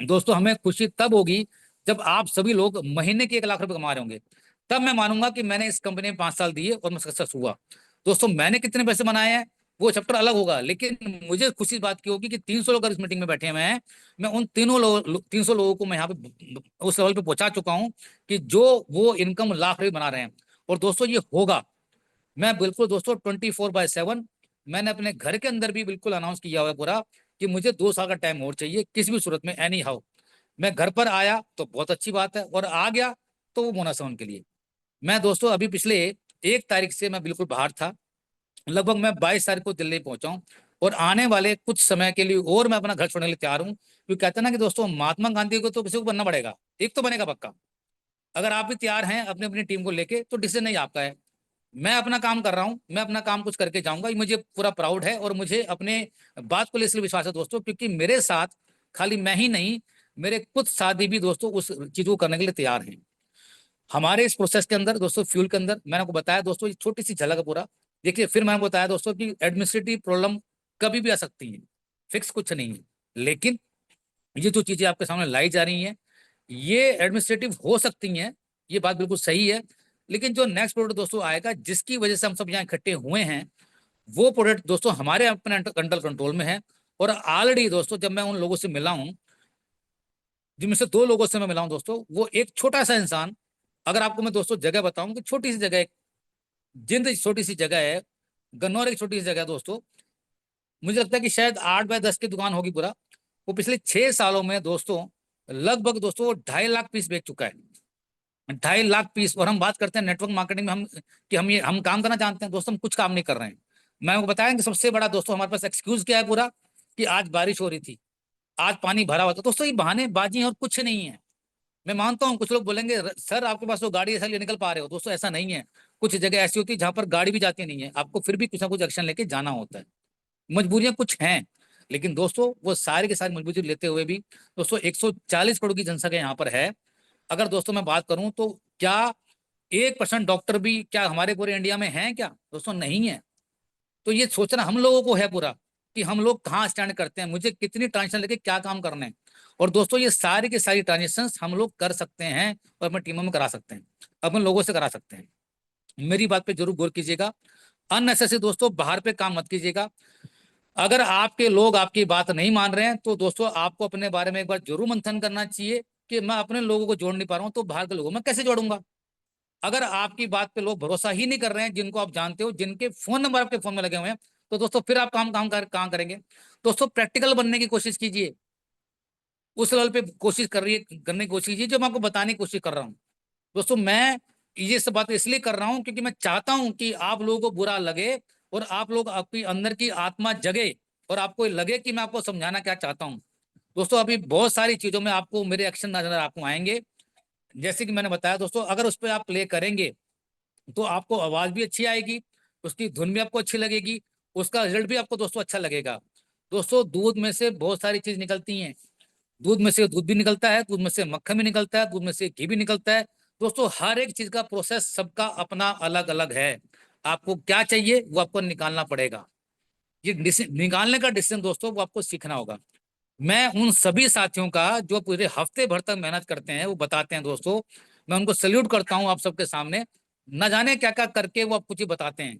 दोस्तों हमें खुशी तब होगी जब आप सभी लोग महीने के 1 लाख रुपए कमा रहे होंगे, तब मैं मानूंगा कि मैंने इस कंपनी में 5 साल दिए और मैं सक्सेस हुआ। दोस्तों मैंने कितने पैसे बनाए हैं वो चैप्टर अलग होगा। लेकिन मुझे खुशी इस बात की होगी कि 300 लोग अगर इस मीटिंग में बैठे हुए हैं, मैं उन 300 लोगों को मैं यहाँ पे उस लेवल पे पहुंचा चुका हूँ कि जो वो इनकम लाख रुपए बना रहे हैं। और दोस्तों ये होगा, मैं बिल्कुल दोस्तों 24/7 मैंने अपने घर के अंदर भी बिल्कुल अनाउंस किया हुआ है पूरा कि मुझे 2 साल का टाइम और चाहिए किसी भी सूरत में, एनी हाउ। मैं घर पर आया तो बहुत अच्छी बात है, और आ गया तो वो बोनस है उनके लिए। मैं दोस्तों अभी पिछले 1 तारीख से मैं बिल्कुल बाहर था, लगभग मैं 22 तारीख को दिल्ली पहुंचा हूँ, और आने वाले कुछ समय के लिए और मैं अपना घर छोड़ने के लिए तैयार हूँ। क्योंकि कहते हैं ना कि दोस्तों महात्मा गांधी को तो किसी को बनना पड़ेगा, एक तो बनेगा पक्का। अगर आप भी तैयार हैं अपनी अपनी टीम को लेके, तो डिसीजन नहीं आपका है। मैं अपना काम कर रहा हूँ, मैं अपना काम कुछ करके जाऊंगा, ये मुझे पूरा प्राउड है, और मुझे अपने बात को इसलिए विश्वास है दोस्तों, क्योंकि मेरे साथ खाली मैं ही नहीं, मेरे कुछ साथी भी दोस्तों उस चीज को करने के लिए तैयार हैं। हमारे इस प्रोसेस के अंदर दोस्तों, फ्यूल के अंदर, मैंने आपको बताया दोस्तों, ये छोटी सी झलक है पूरा। देखिए, फिर मैंने आपको बताया दोस्तों कि एडमिनिस्ट्रेटिव प्रॉब्लम कभी भी आ सकती है, फिक्स कुछ नहीं है। लेकिन ये जो चीजें आपके सामने लाई जा रही हैं, ये एडमिनिस्ट्रेटिव हो सकती हैं, ये बात बिल्कुल सही है। लेकिन जो नेक्स्ट प्रोडक्ट दोस्तों आएगा, जिसकी वजह से हम सब यहाँ इकट्ठे हुए हैं, वो प्रोडक्ट दोस्तों हमारे अपने अंडर कंट्रोल में है। और ऑलरेडी दोस्तों जब मैं उन लोगों से मिला हूँ, जिनमें से 2 लोगों से मैं मिला हूँ दोस्तों, वो एक छोटा सा इंसान, अगर आपको मैं दोस्तों जगह बताऊं कि छोटी सी जगह, जिंद छोटी सी जगह है, गन्नौर एक छोटी सी जगह है दोस्तों, मुझे लगता है कि शायद 8 बाय 10 की दुकान होगी पूरा। वो पिछले 6 सालों में दोस्तों लगभग दोस्तों 2.5 लाख पीस बेच चुका है, 2.5 लाख पीस। और हम बात करते हैं नेटवर्क मार्केटिंग में, हम कि हम काम करना जानते हैं दोस्तों, हम कुछ काम नहीं कर रहे हैं। मैं आपको बताया कि सबसे बड़ा दोस्तों हमारे पास एक्सक्यूज क्या है पूरा, कि आज बारिश हो रही थी, आज पानी भरा हुआ था। दोस्तों ये बहाने बाजी हैं और कुछ नहीं है। मैं मानता हूँ कुछ लोग बोलेंगे सर आपके पास तो गाड़ी ऐसा लिए निकल पा रहे हो, दोस्तों ऐसा नहीं है। कुछ जगह ऐसी होती है जहां पर गाड़ी भी जाती नहीं है, आपको फिर भी कुछ ना कुछ एक्शन लेके जाना होता है, मजबूरियां कुछ हैं। लेकिन दोस्तों वो सारे के सारे मजबूरी लेते हुए भी दोस्तों 140 करोड़ की जनसंख्या यहाँ पर है। अगर दोस्तों मैं बात करूं तो क्या 1% डॉक्टर भी क्या हमारे पूरे इंडिया में हैं क्या? दोस्तों नहीं है। तो ये सोचना हम लोगों को है पूरा, कि हम लोग कहाँ स्टैंड करते हैं, मुझे कितनी ट्रांजेक्शन लेके क्या काम करने हैं। और दोस्तों ये सारी की सारी ट्रांजेक्शन हम लोग कर सकते हैं, और अपनी टीमों में करा सकते हैं, अपने लोगों से करा सकते हैं। मेरी बात पे जरूर गौर कीजिएगा। अननेसेसरी दोस्तों बाहर पे काम मत कीजिएगा। अगर आपके लोग आपकी बात नहीं मान रहे हैं, तो दोस्तों आपको अपने बारे में एक बार जरूर मंथन करना चाहिए कि मैं अपने लोगों को जोड़ नहीं पा रहा हूं, तो बाहर के लोगों में कैसे जोड़ूंगा। अगर आपकी बात पे लोग भरोसा ही नहीं कर रहे हैं, जिनको आप जानते हो, जिनके फोन नंबर आपके फोन में लगे हुए हैं, तो दोस्तों फिर आप कहाँ करेंगे। दोस्तों प्रैक्टिकल बनने की कोशिश कीजिए, उस लेवल पे कोशिश करने की कोशिश कीजिए जो मैं आपको बताने की कोशिश कर रहा हूँ। दोस्तों मैं ये सब बात इसलिए कर रहा हूँ क्योंकि मैं चाहता हूँ कि आप लोगों को बुरा लगे, और आप लोग आपकी अंदर की आत्मा जगे, और आपको लगे कि मैं आपको समझाना क्या चाहता हूँ। दोस्तों अभी बहुत सारी चीजों में आपको मेरे एक्शन नजर आपको आएंगे। जैसे कि मैंने बताया दोस्तों, अगर उस पर आप प्ले करेंगे तो आपको आवाज भी अच्छी आएगी, उसकी धुन भी आपको अच्छी लगेगी, उसका रिजल्ट भी आपको दोस्तों अच्छा लगेगा। दोस्तों दूध में से बहुत सारी चीज निकलती हैं, दूध में से दूध भी निकलता है, दूध में से मक्खन भी निकलता है, दूध में से घी भी निकलता है। दोस्तों हर एक चीज का प्रोसेस सबका अपना अलग अलग है। आपको क्या चाहिए वो आपको निकालना पड़ेगा। ये निकालने का डिसीजन दोस्तों वो आपको सीखना होगा। मैं उन सभी साथियों का जो पूरे हफ्ते भर तक मेहनत करते हैं, वो बताते हैं दोस्तों, मैं उनको सल्यूट करता हूं आप सबके सामने। न जाने क्या क्या करके वो आपको चीज बताते हैं।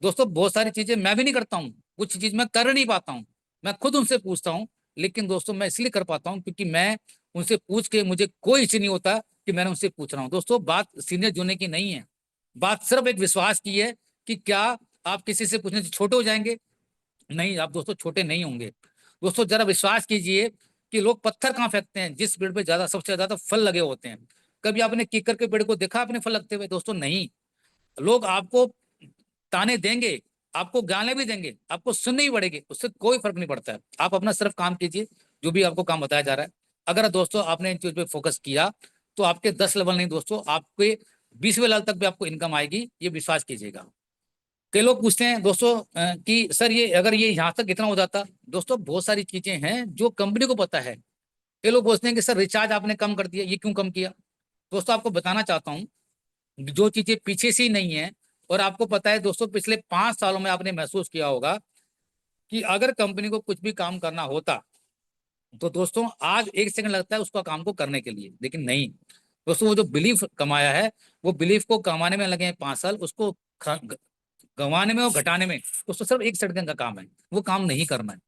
दोस्तों बहुत सारी चीजें मैं भी नहीं करता हूँ, कुछ चीज मैं कर नहीं पाता हूँ, मैं खुद उनसे पूछता हूँ। लेकिन दोस्तों मैं इसलिए कर पाता हूँ क्योंकि मैं उनसे पूछ के मुझे कोई इश्यू नहीं होता कि मैंने उनसे पूछ रहा हूँ। दोस्तों बात सीनियर जूनियर की नहीं है, बात सिर्फ एक विश्वास की है कि क्या आप किसी से पूछने से छोटे हो जाएंगे? नहीं, आप दोस्तों छोटे नहीं होंगे। दोस्तों जरा विश्वास कीजिए कि लोग पत्थर कहाँ फेंकते हैं, जिस पेड़ पे ज्यादा सबसे ज्यादा फल लगे होते हैं। कभी आपने कीकर के पेड़ को देखा आपने फल लगते हुए? दोस्तों नहीं। लोग आपको ताने देंगे, आपको गाने भी देंगे, आपको सुनने ही पड़ेगी, उससे कोई फर्क नहीं पड़ता है। आप अपना सिर्फ काम कीजिए, जो भी आपको काम बताया जा रहा है। अगर दोस्तों आपने इन चीज पे फोकस किया, तो आपके 10 लेवल नहीं दोस्तों, आपके 20वें लेवल तक भी आपको इनकम आएगी, ये विश्वास कीजिएगा। कई लोग पूछते हैं दोस्तों कि सर ये अगर ये यहाँ तक इतना हो जाता। दोस्तों बहुत सारी चीजें हैं जो कंपनी को पता है। कई लोग पूछते हैं कि सर रिचार्ज आपने कम कर दिया, ये क्यों कम किया? दोस्तों आपको बताना चाहता हूँ, जो चीजें पीछे से ही नहीं है, और आपको पता है दोस्तों पिछले 5 सालों में आपने महसूस किया होगा कि अगर कंपनी को कुछ भी काम करना होता, तो दोस्तों आज 1 सेकंड लगता है उसका काम को करने के लिए। लेकिन नहीं दोस्तों, वो जो बिलीफ कमाया है, वो बिलीफ को कमाने में लगे हैं 5 साल, उसको गंवाने में और घटाने में दोस्तों सिर्फ एक सेकंड का काम है, वो काम नहीं करना है।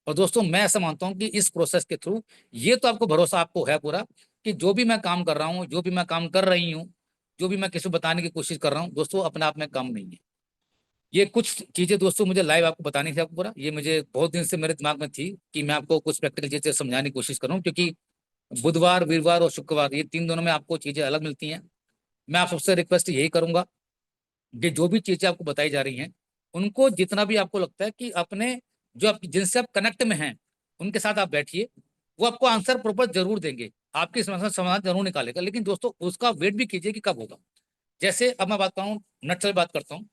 और दोस्तों मैं ऐसा मानता हूं कि इस प्रोसेस के थ्रू ये तो आपको भरोसा आपको है पूरा कि जो भी मैं काम कर रहा हूँ, जो भी मैं काम कर रही हूँ, जो भी मैं किसी को बताने की कोशिश कर रहा हूँ दोस्तों, अपने आप में कम नहीं है। ये कुछ चीजें दोस्तों मुझे लाइव आपको बतानी थी आपको पूरा, ये मुझे बहुत दिन से मेरे दिमाग में थी कि मैं आपको कुछ प्रैक्टिकल चीजें समझाने की कोशिश कर रहा हूँ, क्योंकि बुधवार, वीरवार और शुक्रवार ये 3 दिनों में आपको चीजें अलग मिलती हैं। मैं आप सबसे रिक्वेस्ट यही करूंगा कि जो भी चीजें आपको बताई जा रही हैं उनको जितना भी आपको लगता है कि अपने जो आप जिनसे आप कनेक्ट में हैं उनके साथ आप बैठिए, वो आपको आंसर प्रॉपर जरूर देंगे, आपकी समस्या का समाधान जरूर निकालेगा। लेकिन दोस्तों उसका वेट भी कीजिए कि कब होगा। जैसे अब मैं बात करूँ, नक्सल बात करता हूँ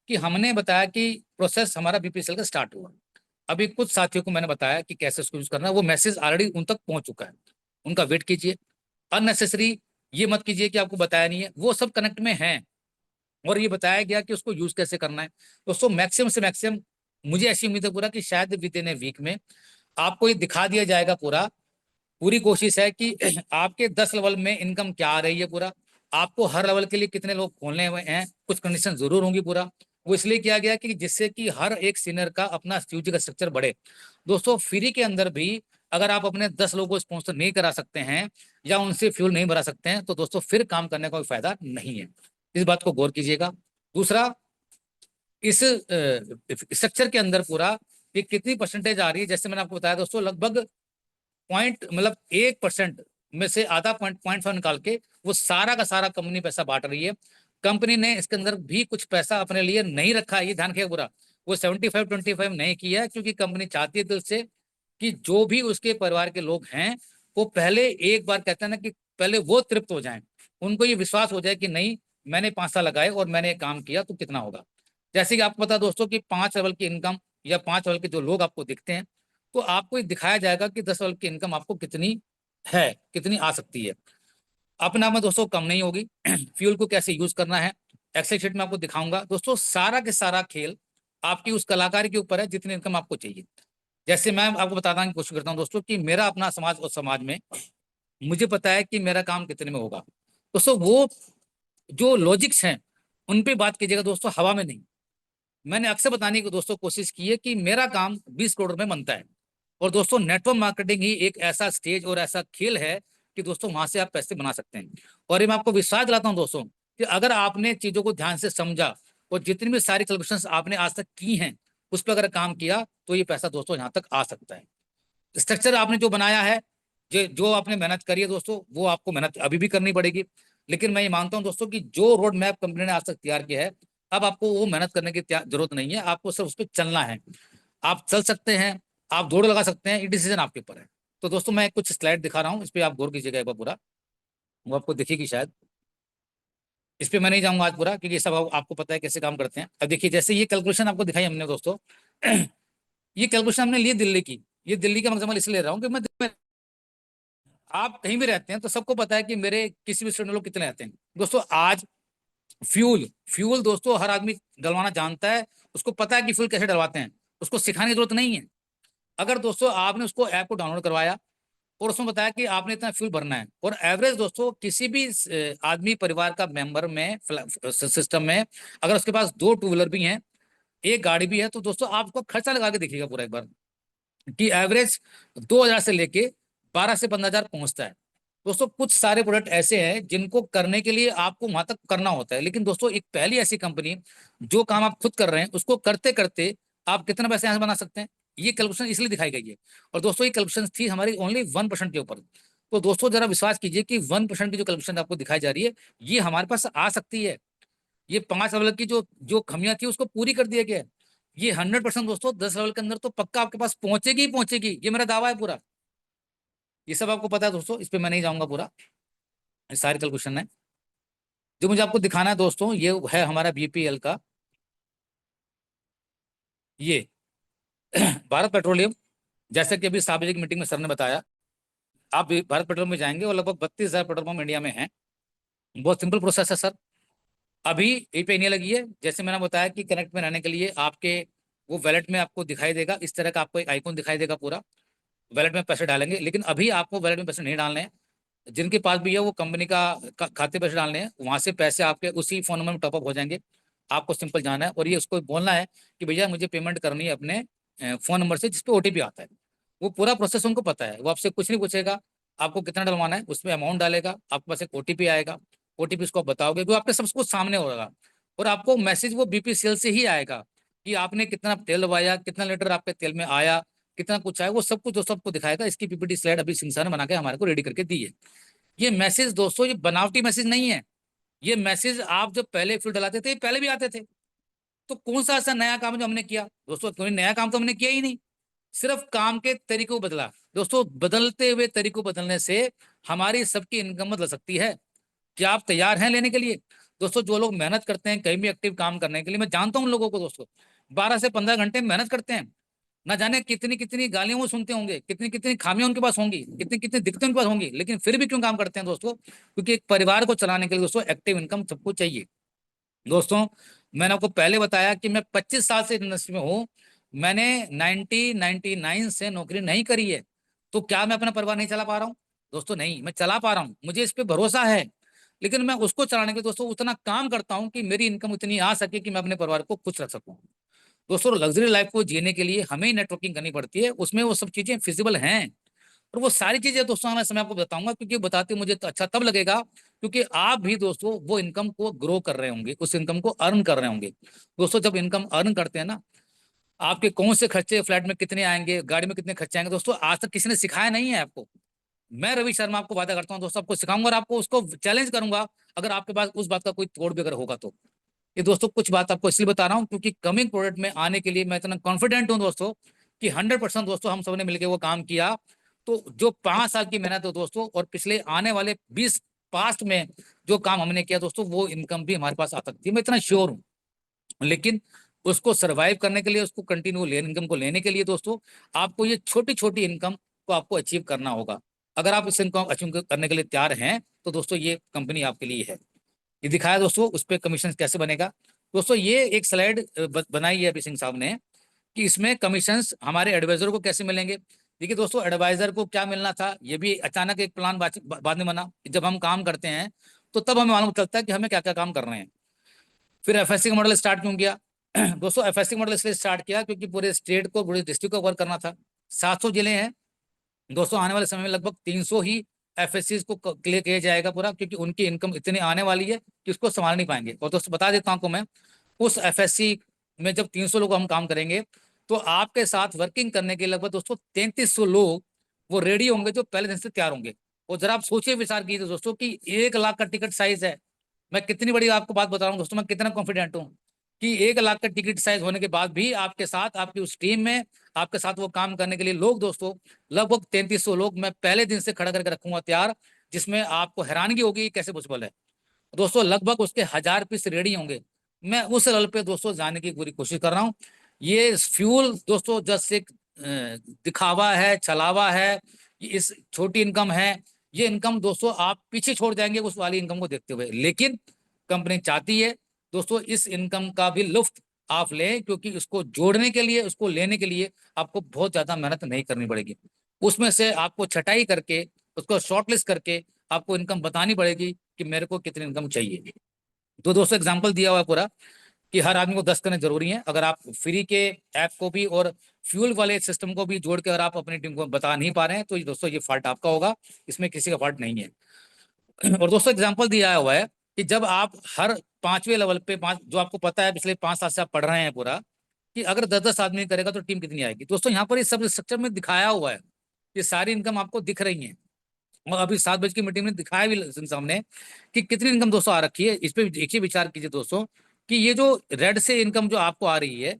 कि हमने बताया कि प्रोसेस हमारा बीपीसीएल का स्टार्ट हुआ। अभी कुछ साथियों को मैंने बताया कि कैसे उसको यूज करना है, वो मैसेज ऑलरेडी उन तक पहुंच चुका है, उनका वेट कीजिए। अननेसेसरी ये मत कीजिए कि आपको बताया नहीं है, वो सब कनेक्ट में हैं और ये बताया गया कि उसको यूज कैसे करना है। दोस्तों मैक्सिमम से मैक्सिमम मुझे ऐसी उम्मीद है पूरा कि शायद विद इन ए वीक में आपको ये दिखा दिया जाएगा पूरा। पूरी कोशिश है कि आपके 10 लेवल में इनकम क्या आ रही है पूरा, आपको हर लेवल के लिए कितने लोग खोलने हुए हैं, कुछ कंडीशन जरूर होंगी पूरा। वो इसलिए किया गया कि जिससे कि हर एक सीनियर का अपना फ्यूचर का स्ट्रक्चर बढ़े। दोस्तों फ्री के अंदर भी अगर आप अपने 10 लोगों को स्पॉन्सर नहीं करा सकते हैं या उनसे फ्यूल नहीं भरा सकते हैं तो दोस्तों फिर काम करने का कोई फायदा नहीं है। इस बात को गौर कीजिएगा। दूसरा, इस स्ट्रक्चर के अंदर पूरा कि कितनी परसेंटेज आ रही है, जैसे मैंने आपको बताया दोस्तों लगभग पॉइंट मतलब 1% में से आधा पॉइंट 5 निकाल के वो सारा का सारा कंपनी पैसा बांट रही है। कंपनी ने इसके अंदर भी कुछ पैसा अपने लिए नहीं रखा है, ये ध्यान रखिएगा पूरा। वो 75-25 नहीं किया है क्योंकि कंपनी चाहती है दिल से कि जो भी उसके परिवार के लोग हैं वो पहले एक बार कहते हैं ना कि पहले वो तृप्त हो जाएं, उनको ये विश्वास हो जाए कि नहीं मैंने 5 साल लगाए और मैंने काम किया तो कितना होगा। जैसे कि आपको पता है दोस्तों कि 5 लेवल की इनकम या 5 लेवल के जो लोग आपको दिखते हैं तो आपको ये दिखाया जाएगा कि 10 लेवल की इनकम आपको कितनी है, कितनी आ सकती है। अपने आप में दोस्तों कम नहीं होगी। फ्यूल को कैसे यूज करना है एक्सेल शीट में आपको दिखाऊंगा दोस्तों। सारा के सारा खेल आपकी उस कलाकारी के ऊपर है जितनी इनकम आपको चाहिए। जैसे मैं आपको बताने की कोशिश करता हूँ दोस्तों कि मेरा अपना समाज और समाज में मुझे पता है कि मेरा काम कितने में होगा दोस्तों। वो जो लॉजिक्स हैं उन पे बात कीजिएगा दोस्तों, हवा में नहीं। मैंने अक्सर बताने की दोस्तों कोशिश की है कि मेरा काम 20 करोड़ में बनता है। और दोस्तों नेटवर्क मार्केटिंग ही एक ऐसा स्टेज और ऐसा खेल है कि दोस्तों वहां से आप पैसे बना सकते हैं। और ये मैं आपको विश्वास दिलाता हूं दोस्तों कि अगर आपने चीजों को ध्यान से समझा और जितनी भी सारी कैलकुलेशंस आपने आज तक की हैं उस पर अगर काम किया तो ये पैसा दोस्तों यहाँ तक आ सकता है। स्ट्रक्चर आपने जो बनाया है, जो जो आपने मेहनत करी है दोस्तों, वो आपको मेहनत अभी भी करनी पड़ेगी। लेकिन मैं ये मानता हूं दोस्तों कि जो रोड मैप कंपनी ने आज तक तैयार किया है अब आपको वो मेहनत करने की जरूरत नहीं है, आपको सिर्फ उस पर चलना है। आप चल सकते हैं, आप दौड़ लगा सकते हैं, ये डिसीजन आपके ऊपर है। तो दोस्तों मैं कुछ स्लाइड दिखा रहा हूँ, इस पर आप गौर कीजिएगा एक बार पूरा, वो आपको दिखेगी शायद। इस पे मैं नहीं जाऊंगा आज पूरा क्योंकि ये सब आपको पता है कैसे काम करते हैं। अब देखिए जैसे ये कैलकुलेशन आपको दिखाई हमने दोस्तों, ये कैलकुलेशन हमने ली दिल्ली की। ये दिल्ली का एग्जाम्पल इसलिए ले रहा हूँ कि मैं आप कहीं भी रहते हैं तो सबको पता है कि मेरे किसी भी स्टूडेंट में लोग कितने रहते हैं दोस्तों। आज फ्यूल फ्यूल दोस्तों हर आदमी डलवाना जानता है, उसको पता है कि फ्यूल कैसे डलवाते हैं, उसको सिखाने की जरूरत नहीं है। अगर दोस्तों आपने उसको ऐप को डाउनलोड करवाया और उसमें बताया कि आपने इतना फ्यूल भरना है और एवरेज दोस्तों किसी भी आदमी परिवार का मेंबर में सिस्टम में अगर उसके पास 2 टू व्हीलर भी हैं, एक गाड़ी भी है, तो दोस्तों आप उसको खर्चा लगा के देखिएगा पूरा एक बार कि एवरेज 2,000 से लेके 12 से 15,000 पहुंचता है। दोस्तों कुछ सारे प्रोडक्ट ऐसे हैं जिनको करने के लिए आपको वहां तक करना होता है, लेकिन दोस्तों एक पहली ऐसी कंपनी जो काम आप खुद कर रहे हैं उसको करते करते आप कितना पैसे यहाँ से बना सकते हैं, ये कैलकुलेशन इसलिए दिखाई गई है। और दोस्तों ये कैलकुलेशन थी हमारी ओनली 1% के ऊपर। तो दोस्तों जरा विश्वास कीजिए कि 1% की जो कैलकुलेशन आपको दिखाई जा रही है ये हमारे पास आ सकती है। ये 5 लेवल की जो जो खमियां थी उसको पूरी कर दिया गया है। ये 100% दोस्तों 10 लेवल के अंदर तो पक्का आपके पास पहुंचेगी ही पहुंचेगी, ये मेरा दावा है पूरा। ये सब आपको पता है दोस्तों, इस पे मैं नहीं जाऊंगा पूरा, ये सारी कैलकुलेशन है। जो मुझे आपको दिखाना है दोस्तों ये है हमारा बीपीएल का ये भारत पेट्रोलियम। जैसे कि अभी सार्वजनिक मीटिंग में सर ने बताया, आप भी भारत पेट्रोलियम में जाएंगे और लगभग 32,000 पेट्रोल पंप इंडिया में है। बहुत सिंपल प्रोसेस है सर। अभी ये पे नहीं लगी है, जैसे मैंने बताया कि कनेक्ट में रहने के लिए आपके वो वैलेट में आपको दिखाई देगा, इस तरह का आपको एक आइकॉन दिखाई देगा पूरा। वैलेट में पैसे डालेंगे, लेकिन अभी आपको वैलेट में पैसे नहीं डालने हैं। जिनके पास भी है वो कंपनी का खाते पैसे डालने हैं, वहां से पैसे आपके उसी फोन नंबर में टॉपअप हो जाएंगे। आपको सिंपल जाना है और ये उसको बोलना है कि भैया मुझे पेमेंट करनी है अपने फोन नंबर से जिसपे ओटीपी आता है। वो पूरा प्रोसेस उनको पता है, वो आपसे कुछ नहीं पूछेगा, आपको कितना डलवाना है उसमें अमाउंट डालेगा, आपके पास एक ओटीपी आएगा, ओटीपी उसको आप बताओगे, वो आपके सब कुछ सामने होगा। और आपको मैसेज वो बीपीसीएल से ही आएगा कि आपने कितना तेल डलवाया, कितना लीटर आपके तेल में आया, कितना कुछ आया, वो सब कुछ दोस्तों आपको दिखाएगा। इसकी पीपीटी स्लाइड अभी सिंह सर ने बना के हमारे को रेडी करके दी है। ये मैसेज दोस्तों ये बनावटी मैसेज नहीं है, ये मैसेज आप जब पहले फिल डलाते थे पहले भी आते थे। तो कौन सा ऐसा नया काम जो हमने किया दोस्तों? कोई नया काम तो हमने किया ही नहीं, सिर्फ काम के तरीकों को बदला। दोस्तों बदलते हुए तरीकों बदलने से हमारी सबकी इनकम बदल सकती है। क्या आप तैयार हैं लेने के लिए? दोस्तों जो लोग मेहनत करते हैं कहीं भी एक्टिव काम करने के लिए, मैं जानता हूं उन लोगों को दोस्तों, 12 से 15 घंटे मेहनत करते हैं, ना जाने कितनी कितनी गालियां वो सुनते होंगे, कितनी कितनी खामियां उनके पास होंगी, कितनी कितनी दिक्कतें उनके पास होंगी, लेकिन फिर भी क्यों काम करते हैं दोस्तों? क्योंकि एक परिवार को चलाने के लिए दोस्तों एक्टिव इनकम सबको चाहिए। दोस्तों मैंने आपको पहले बताया कि मैं 25 साल से इंडस्ट्री में हूँ, मैंने 1999 से नौकरी नहीं करी है। तो क्या मैं अपना परिवार नहीं चला पा रहा हूँ? दोस्तों नहीं, मैं चला पा रहा हूँ, मुझे इस पे भरोसा है। लेकिन मैं उसको चलाने के लिए दोस्तों उतना काम करता हूँ कि मेरी इनकम उतनी आ सके कि मैं अपने परिवार को खुश रख सकूँ। दोस्तों लग्जरी लाइफ को जीने के लिए हमें नेटवर्किंग करनी पड़ती है, उसमें वो सब चीजें फिजिबल हैं। और वो सारी चीजें दोस्तों आने समय आपको बताऊंगा, क्योंकि बताते मुझे तो अच्छा तब लगेगा क्योंकि आप भी दोस्तों वो इनकम को ग्रो कर रहे होंगे, उस इनकम को अर्न कर रहे होंगे। दोस्तों जब इनकम अर्न करते हैं ना, आपके कौन से खर्चे फ्लैट में कितने आएंगे, गाड़ी में कितने खर्चे आएंगे, दोस्तों आज तक किसी ने सिखाया नहीं है आपको। मैं रवि शर्मा आपको वादा करता हूँ दोस्तों, आपको सिखाऊंगा और आपको उसको चैलेंज करूंगा अगर आपके पास उस बात का कोई तोड़ भी अगर होगा तो। ये दोस्तों कुछ बात आपको इसलिए बता रहा हूँ क्योंकि कमिंग प्रोडक्ट में आने के लिए मैं इतना कॉन्फिडेंट हूँ दोस्तों कि 100% दोस्तों हम सबने मिलकर वो काम किया। तो जो 5 साल की मेहनत है दोस्तों और पिछले आने वाले 20 पास्ट में जो काम हमने किया दोस्तों, वो इनकम भी हमारे पास आ सकती है, मैं इतना श्योर हूँ। लेकिन उसको सरवाइव करने के लिए, उसको कंटिन्यू इनकम को लेने के लिए दोस्तों आपको ये छोटी छोटी इनकम को आपको अचीव करना होगा। अगर आप इस इनकम अचीव करने के लिए तैयार हैं तो दोस्तों ये कंपनी आपके लिए है। ये दिखाया दोस्तों उस पर कमीशन कैसे बनेगा। दोस्तों ये एक स्लाइड बनाई है अभी सिंह साहब ने कि इसमें कमीशंस हमारे एडवाइजर को कैसे मिलेंगे। देखिए दोस्तों एडवाइजर को क्या मिलना था, ये भी अचानक एक प्लान बाद में बना। जब हम काम करते हैं तो तब हमें मालूम चलता है कि हमें क्या क्या काम कर रहे हैं। फिर एफएससी का मॉडल स्टार्ट क्यों किया? दोस्तों एफएससी मॉडल इसलिए स्टार्ट किया क्योंकि पूरे स्टेट को, पूरे डिस्ट्रिक्ट को कवर करना था। 700 जिले हैं दोस्तों, आने वाले समय में लगभग 300 ही एफएससी को क्लियर किया जाएगा पूरा, क्योंकि उनकी इनकम इतनी आने वाली है कि उसको संभाल नहीं पाएंगे। और दोस्तों बता देता हूं आपको मैं, उस एफएससी में जब 300 लोग हम काम करेंगे तो आपके साथ वर्किंग करने के लगभग दोस्तों 3300 लोग वो रेडी होंगे जो पहले दिन से तैयार होंगे। और जरा आप सोचिए, विचार कीजिए दोस्तों कि 1 लाख का टिकट साइज है। मैं कितनी बड़ी आपको बात बता रहा हूँ दोस्तों, मैं कितना कॉन्फिडेंट हूँ कि 1 लाख का टिकट साइज होने के बाद भी आपके साथ, आपकी उस टीम में आपके साथ वो काम करने के लिए लोग दोस्तों लगभग 3300 लोग मैं पहले दिन से खड़ा करके रखूंगा तैयार, जिसमें आपको हैरानगी होगी कैसे पॉसिबल है। दोस्तों लगभग उसके 1000 पीस रेडी होंगे। मैं उस लेवल पे दोस्तों जाने की पूरी कोशिश कर रहा हूँ। ये फ्यूल दोस्तों जस्ट एक दिखावा है, छलावा है, ये इस छोटी इनकम है। ये इनकम दोस्तों आप पीछे छोड़ जाएंगे उस वाली इनकम को देखते हुए, लेकिन कंपनी चाहती है दोस्तों इस इनकम का भी लुफ्त आप लें, क्योंकि इसको जोड़ने के लिए, उसको लेने के लिए आपको बहुत ज्यादा मेहनत नहीं करनी पड़ेगी। उसमें से आपको छटाई करके, उसको शॉर्टलिस्ट करके आपको इनकम बतानी पड़ेगी कि मेरे को कितनी इनकम चाहिए। तो दोस्तों एग्जांपल दिया हुआ है पूरा कि हर आदमी को 10 करने जरूरी है। अगर आप फ्री के ऐप को भी और फ्यूल वाले सिस्टम को भी जोड़ के अगर आप अपनी टीम को बता नहीं पा रहे हैं तो ये दोस्तों ये फॉल्ट आपका होगा, इसमें किसी का फॉल्ट नहीं है। और दोस्तों एग्जाम्पल दिया हुआ है कि जब आप हर 5वें लेवल पे, पांच जो आपको पता है पिछले 5 साल से आप पढ़ रहे हैं पूरा, कि अगर 10-10 आदमी करेगा तो टीम कितनी आएगी। दोस्तों यहाँ पर ये सब स्ट्रक्चर में दिखाया हुआ है, ये सारी इनकम आपको दिख रही है। और अभी 7 बजे की मीटिंग में दिखाया भी सामने कि कितनी इनकम दोस्तों आ रखी है। इस पे देखिए, विचार कीजिए दोस्तों कि ये जो रेड से इनकम जो आपको आ रही है,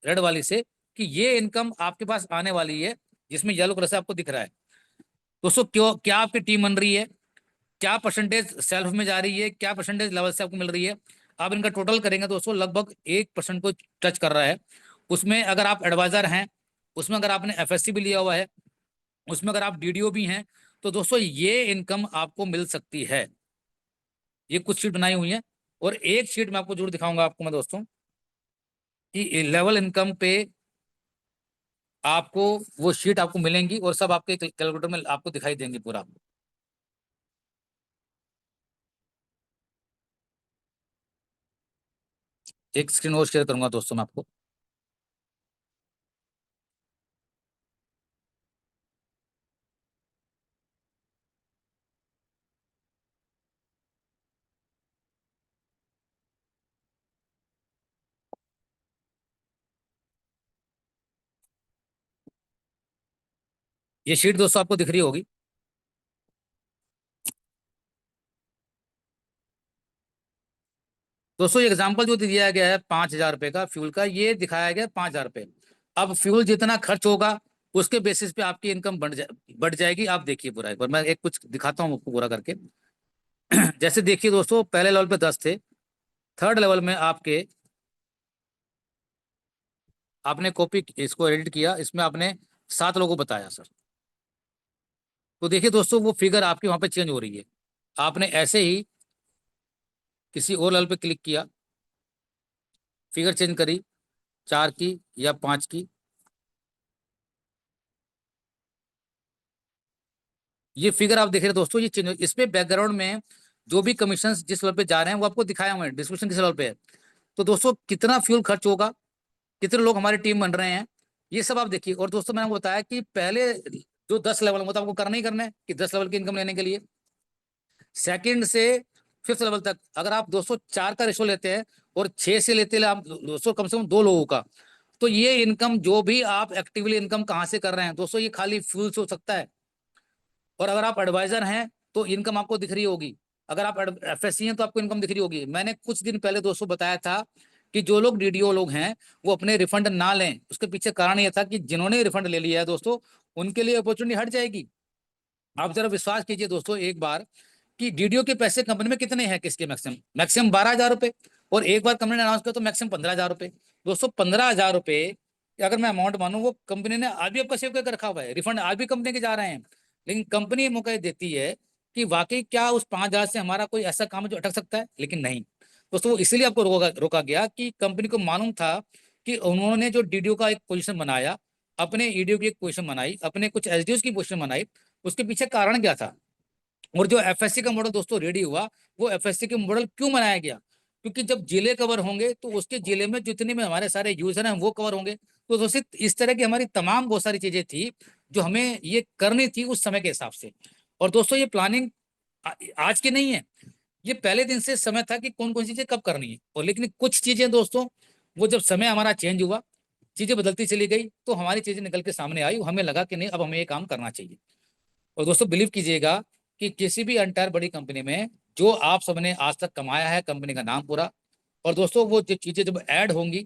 रेड वाली से, कि ये इनकम आपके पास आने वाली है, जिसमें येलो कलर से आपको दिख रहा है दोस्तों, क्यों क्या आपकी टीम बन रही है, क्या परसेंटेज सेल्फ में जा रही है, क्या परसेंटेज लेवल से आपको मिल रही है। आप इनका टोटल करेंगे दोस्तों लगभग 1% को टच कर रहा है। उसमें अगर आप एडवाइजर हैं, उसमें अगर आपने एफएससी भी लिया हुआ है, उसमें अगर आप डीडीओ भी हैं, तो दोस्तों ये इनकम आपको मिल सकती है। ये कुछ शीट बनाई हुई है और एक शीट में आपको जरूर दिखाऊंगा आपको मैं दोस्तों कि लेवल इनकम पे आपको वो शीट आपको मिलेंगी और सब आपके कैलकुलेटर में आपको दिखाई देंगी पूरा। एक स्क्रीन और शेयर करूंगा दोस्तों मैं आपको। ये शीट दोस्तों आपको दिख रही होगी। दोस्तों ये एग्जाम्पल जो दिया गया है 5,000 रुपए का फ्यूल का, ये दिखाया गया 5,000 रुपए। अब फ्यूल जितना खर्च होगा उसके बेसिस पे आपकी इनकम बढ़ जाएगी। आप देखिए पूरा, एक बार मैं एक कुछ दिखाता हूँ आपको पूरा करके। जैसे देखिए दोस्तों, पहले लेवल पे 10 थे, थर्ड लेवल में आपके, आपने कॉपी इसको एडिट किया, इसमें आपने 7 लोगों को बताया सर। तो देखिए दोस्तों, वो फिगर आपकी वहां पे चेंज हो रही है। आपने ऐसे ही किसी और लेवल पे क्लिक किया, फिगर चेंज करी 4 की या 5 की, ये फिगर आप देख रहे हैं दोस्तों, ये चेंज, इसमें बैकग्राउंड में जो भी कमीशन जिस लेवल पे जा रहे हैं वो आपको दिखाया हुआ है, डिस्क्रिप्शन किस लेवल पे है। तो दोस्तों कितना फ्यूल खर्च होगा, कितने लोग हमारी टीम बन रहे हैं, ये सब आप देखिए। और दोस्तों मैंने आपको बताया कि पहले जो 10 लेवल वो तो आपको करना ही करना है कि 10 लेवल की इनकम लेने के लिए। सेकंड से फिफ्थ लेवल तक अगर आप दोस्तों 4 का रेशो लेते हैं और 6 से लेते हैं आप दोस्तों कम से कम 2 लोगों का, तो ये इनकम जो भी आप एक्टिवली इनकम कहाँ से कर रहे हैं दोस्तों, ये खाली फ्यूल से हो सकता है। और अगर आप एडवाइजर हैं तो इनकम आपको दिख रही होगी, अगर आप एफएससी हैं तो आपको इनकम दिख रही होगी। मैंने कुछ दिन पहले दोस्तों बताया था कि जो लोग डीडीओ लोग हैं वो अपने रिफंड ना लें, उसके पीछे कारण यह था कि जिन्होंने रिफंड ले लिया है दोस्तों उनके लिए अपॉर्चुनिटी हट जाएगी। आप जरा विश्वास कीजिए दोस्तों एक बार कि डीडीओ के पैसे कंपनी में कितने हैं, किसके मैक्सिमम मैक्सिमम 12,000 रुपए, और एक बार कंपनी ने अनाउंस किया तो मैक्सिमम 15,000 रुपए। दोस्तों 15,000 रुपए अगर मैं अमाउंट मानूं, वो कंपनी ने आज भी आपका सेव करके रखा हुआ है, रिफंड आज भी कंपनी के जा रहे हैं। लेकिन कंपनी ये मौका देती है कि वाकई क्या उस 5,000 से हमारा कोई ऐसा काम है जो अटक सकता है, लेकिन नहीं दोस्तों, वो इसीलिए आपको रोका गया कि कंपनी को मालूम था कि उन्होंने जो डीडीओ का एक पोजीशन बनाया, अपने ईडीओ की एक पोजीशन बनाई, अपने कुछ एसडीओ की पोजीशन बनाई, उसके पीछे कारण क्या था। और जो एफएससी का मॉडल दोस्तों रेडी हुआ, वो एफएससी के मॉडल क्यों बनाया गया, क्योंकि जब जिले कवर होंगे तो उसके जिले में जितने में हमारे सारे यूजर हैं वो कवर होंगे। तो दोस्तों इस तरह की हमारी तमाम बहुत सारी चीजें थी जो हमें ये करनी थी उस समय के हिसाब से। और दोस्तों ये प्लानिंग आज की नहीं है, ये पहले दिन से समय था कि कौन कौन सी चीजें कब करनी है। और लेकिन कुछ चीजें दोस्तों, वो जब समय हमारा चेंज हुआ, चीजें बदलती चली गई, तो हमारी चीजें निकल के सामने आई, हमें लगा कि नहीं अब हमें ये काम करना चाहिए। और दोस्तों बिलीव कीजिएगा कि किसी भी एंटायर बड़ी कंपनी में जो आप सबने आज तक कमाया है कंपनी का नाम पूरा, और दोस्तों वो जो चीजें जब ऐड होंगी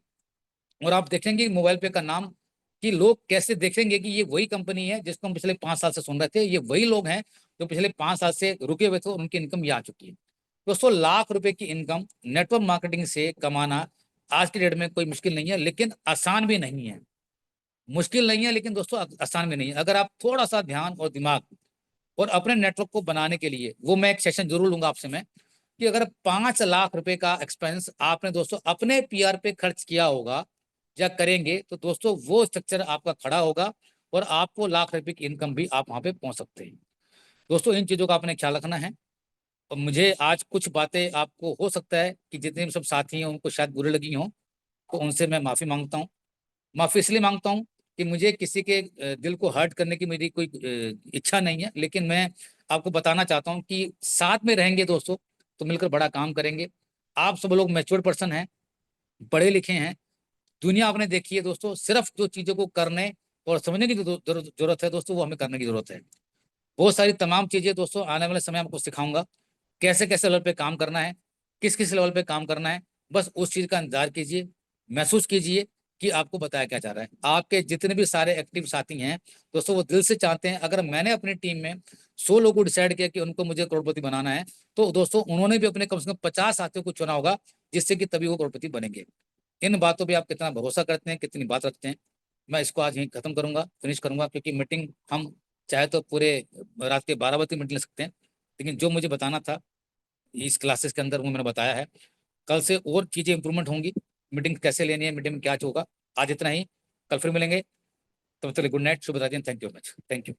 और आप देखेंगे मोबाइल पे का नाम, कि लोग कैसे देखेंगे कि ये वही कंपनी है जिसको हम पिछले 5 साल से सुन रहे थे, ये वही लोग हैं जो पिछले 5 साल से रुके हुए थे और उनकी इनकम ये आ चुकी है। दोस्तों लाख रुपए की इनकम नेटवर्क मार्केटिंग से कमाना आज की डेट में कोई मुश्किल नहीं है, लेकिन आसान भी नहीं है। मुश्किल नहीं है लेकिन दोस्तों आसान भी नहीं है, अगर आप थोड़ा सा ध्यान और दिमाग और अपने नेटवर्क को बनाने के लिए, वो मैं एक सेशन जरूर लूंगा आपसे मैं, कि अगर 5 लाख रुपए का एक्सपेंस आपने दोस्तों अपने पीआर पे खर्च किया होगा या करेंगे, तो दोस्तों वो स्ट्रक्चर आपका खड़ा होगा और आपको लाख रुपए की इनकम भी आप वहां पे पहुंच सकते हैं। दोस्तों इन चीजों का आपने ख्याल रखना है। और मुझे आज कुछ बातें आपको हो सकता है कि जितने भी सब साथी हैं उनको शायद बुरी लगी हों, तो उनसे मैं माफी मांगता हूँ। माफी इसलिए मांगता हूँ कि मुझे किसी के दिल को हर्ट करने की मेरी कोई इच्छा नहीं है, लेकिन मैं आपको बताना चाहता हूँ कि साथ में रहेंगे दोस्तों तो मिलकर बड़ा काम करेंगे। आप सब लोग मैच्योर पर्सन हैं, पढ़े लिखे हैं, दुनिया आपने देखी है दोस्तों, सिर्फ जो चीजों को करने और समझने की जो जरूरत है दोस्तों, वो हमें करने की जरूरत है। बहुत सारी तमाम चीजें दोस्तों आने वाले समय में आपको सिखाऊंगा, कैसे कैसे लेवल पे काम करना है, किस किस लेवल पे काम करना है। बस उस चीज का इंतजार कीजिए, महसूस कीजिए कि आपको बताया क्या जा रहा है। आपके जितने भी सारे एक्टिव साथी हैं दोस्तों, वो दिल से चाहते हैं, अगर मैंने अपनी टीम में 100 लोगों को डिसाइड किया कि उनको मुझे करोड़पति बनाना है, तो दोस्तों उन्होंने भी अपने कम से कम 50 साथियों को चुना होगा, जिससे कि तभी वो करोड़पति बनेंगे। इन बातों पर आप कितना भरोसा करते हैं, कितनी बात रखते हैं। मैं इसको आज यहीं खत्म करूंगा, फिनिश करूंगा, क्योंकि मीटिंग हम चाहे तो पूरे रात के 12 बजे मीटिंग ले सकते हैं, लेकिन जो मुझे बताना था इस क्लासेस के अंदर वो मैंने बताया है। कल से और चीजें इंप्रूवमेंट होंगी, मीटिंग कैसे लेनी है, मीटिंग में क्या होगा। आज इतना ही, कल फिर मिलेंगे, तब तक गुड नाइट, शुभ रात्रि, thank you much, thank you.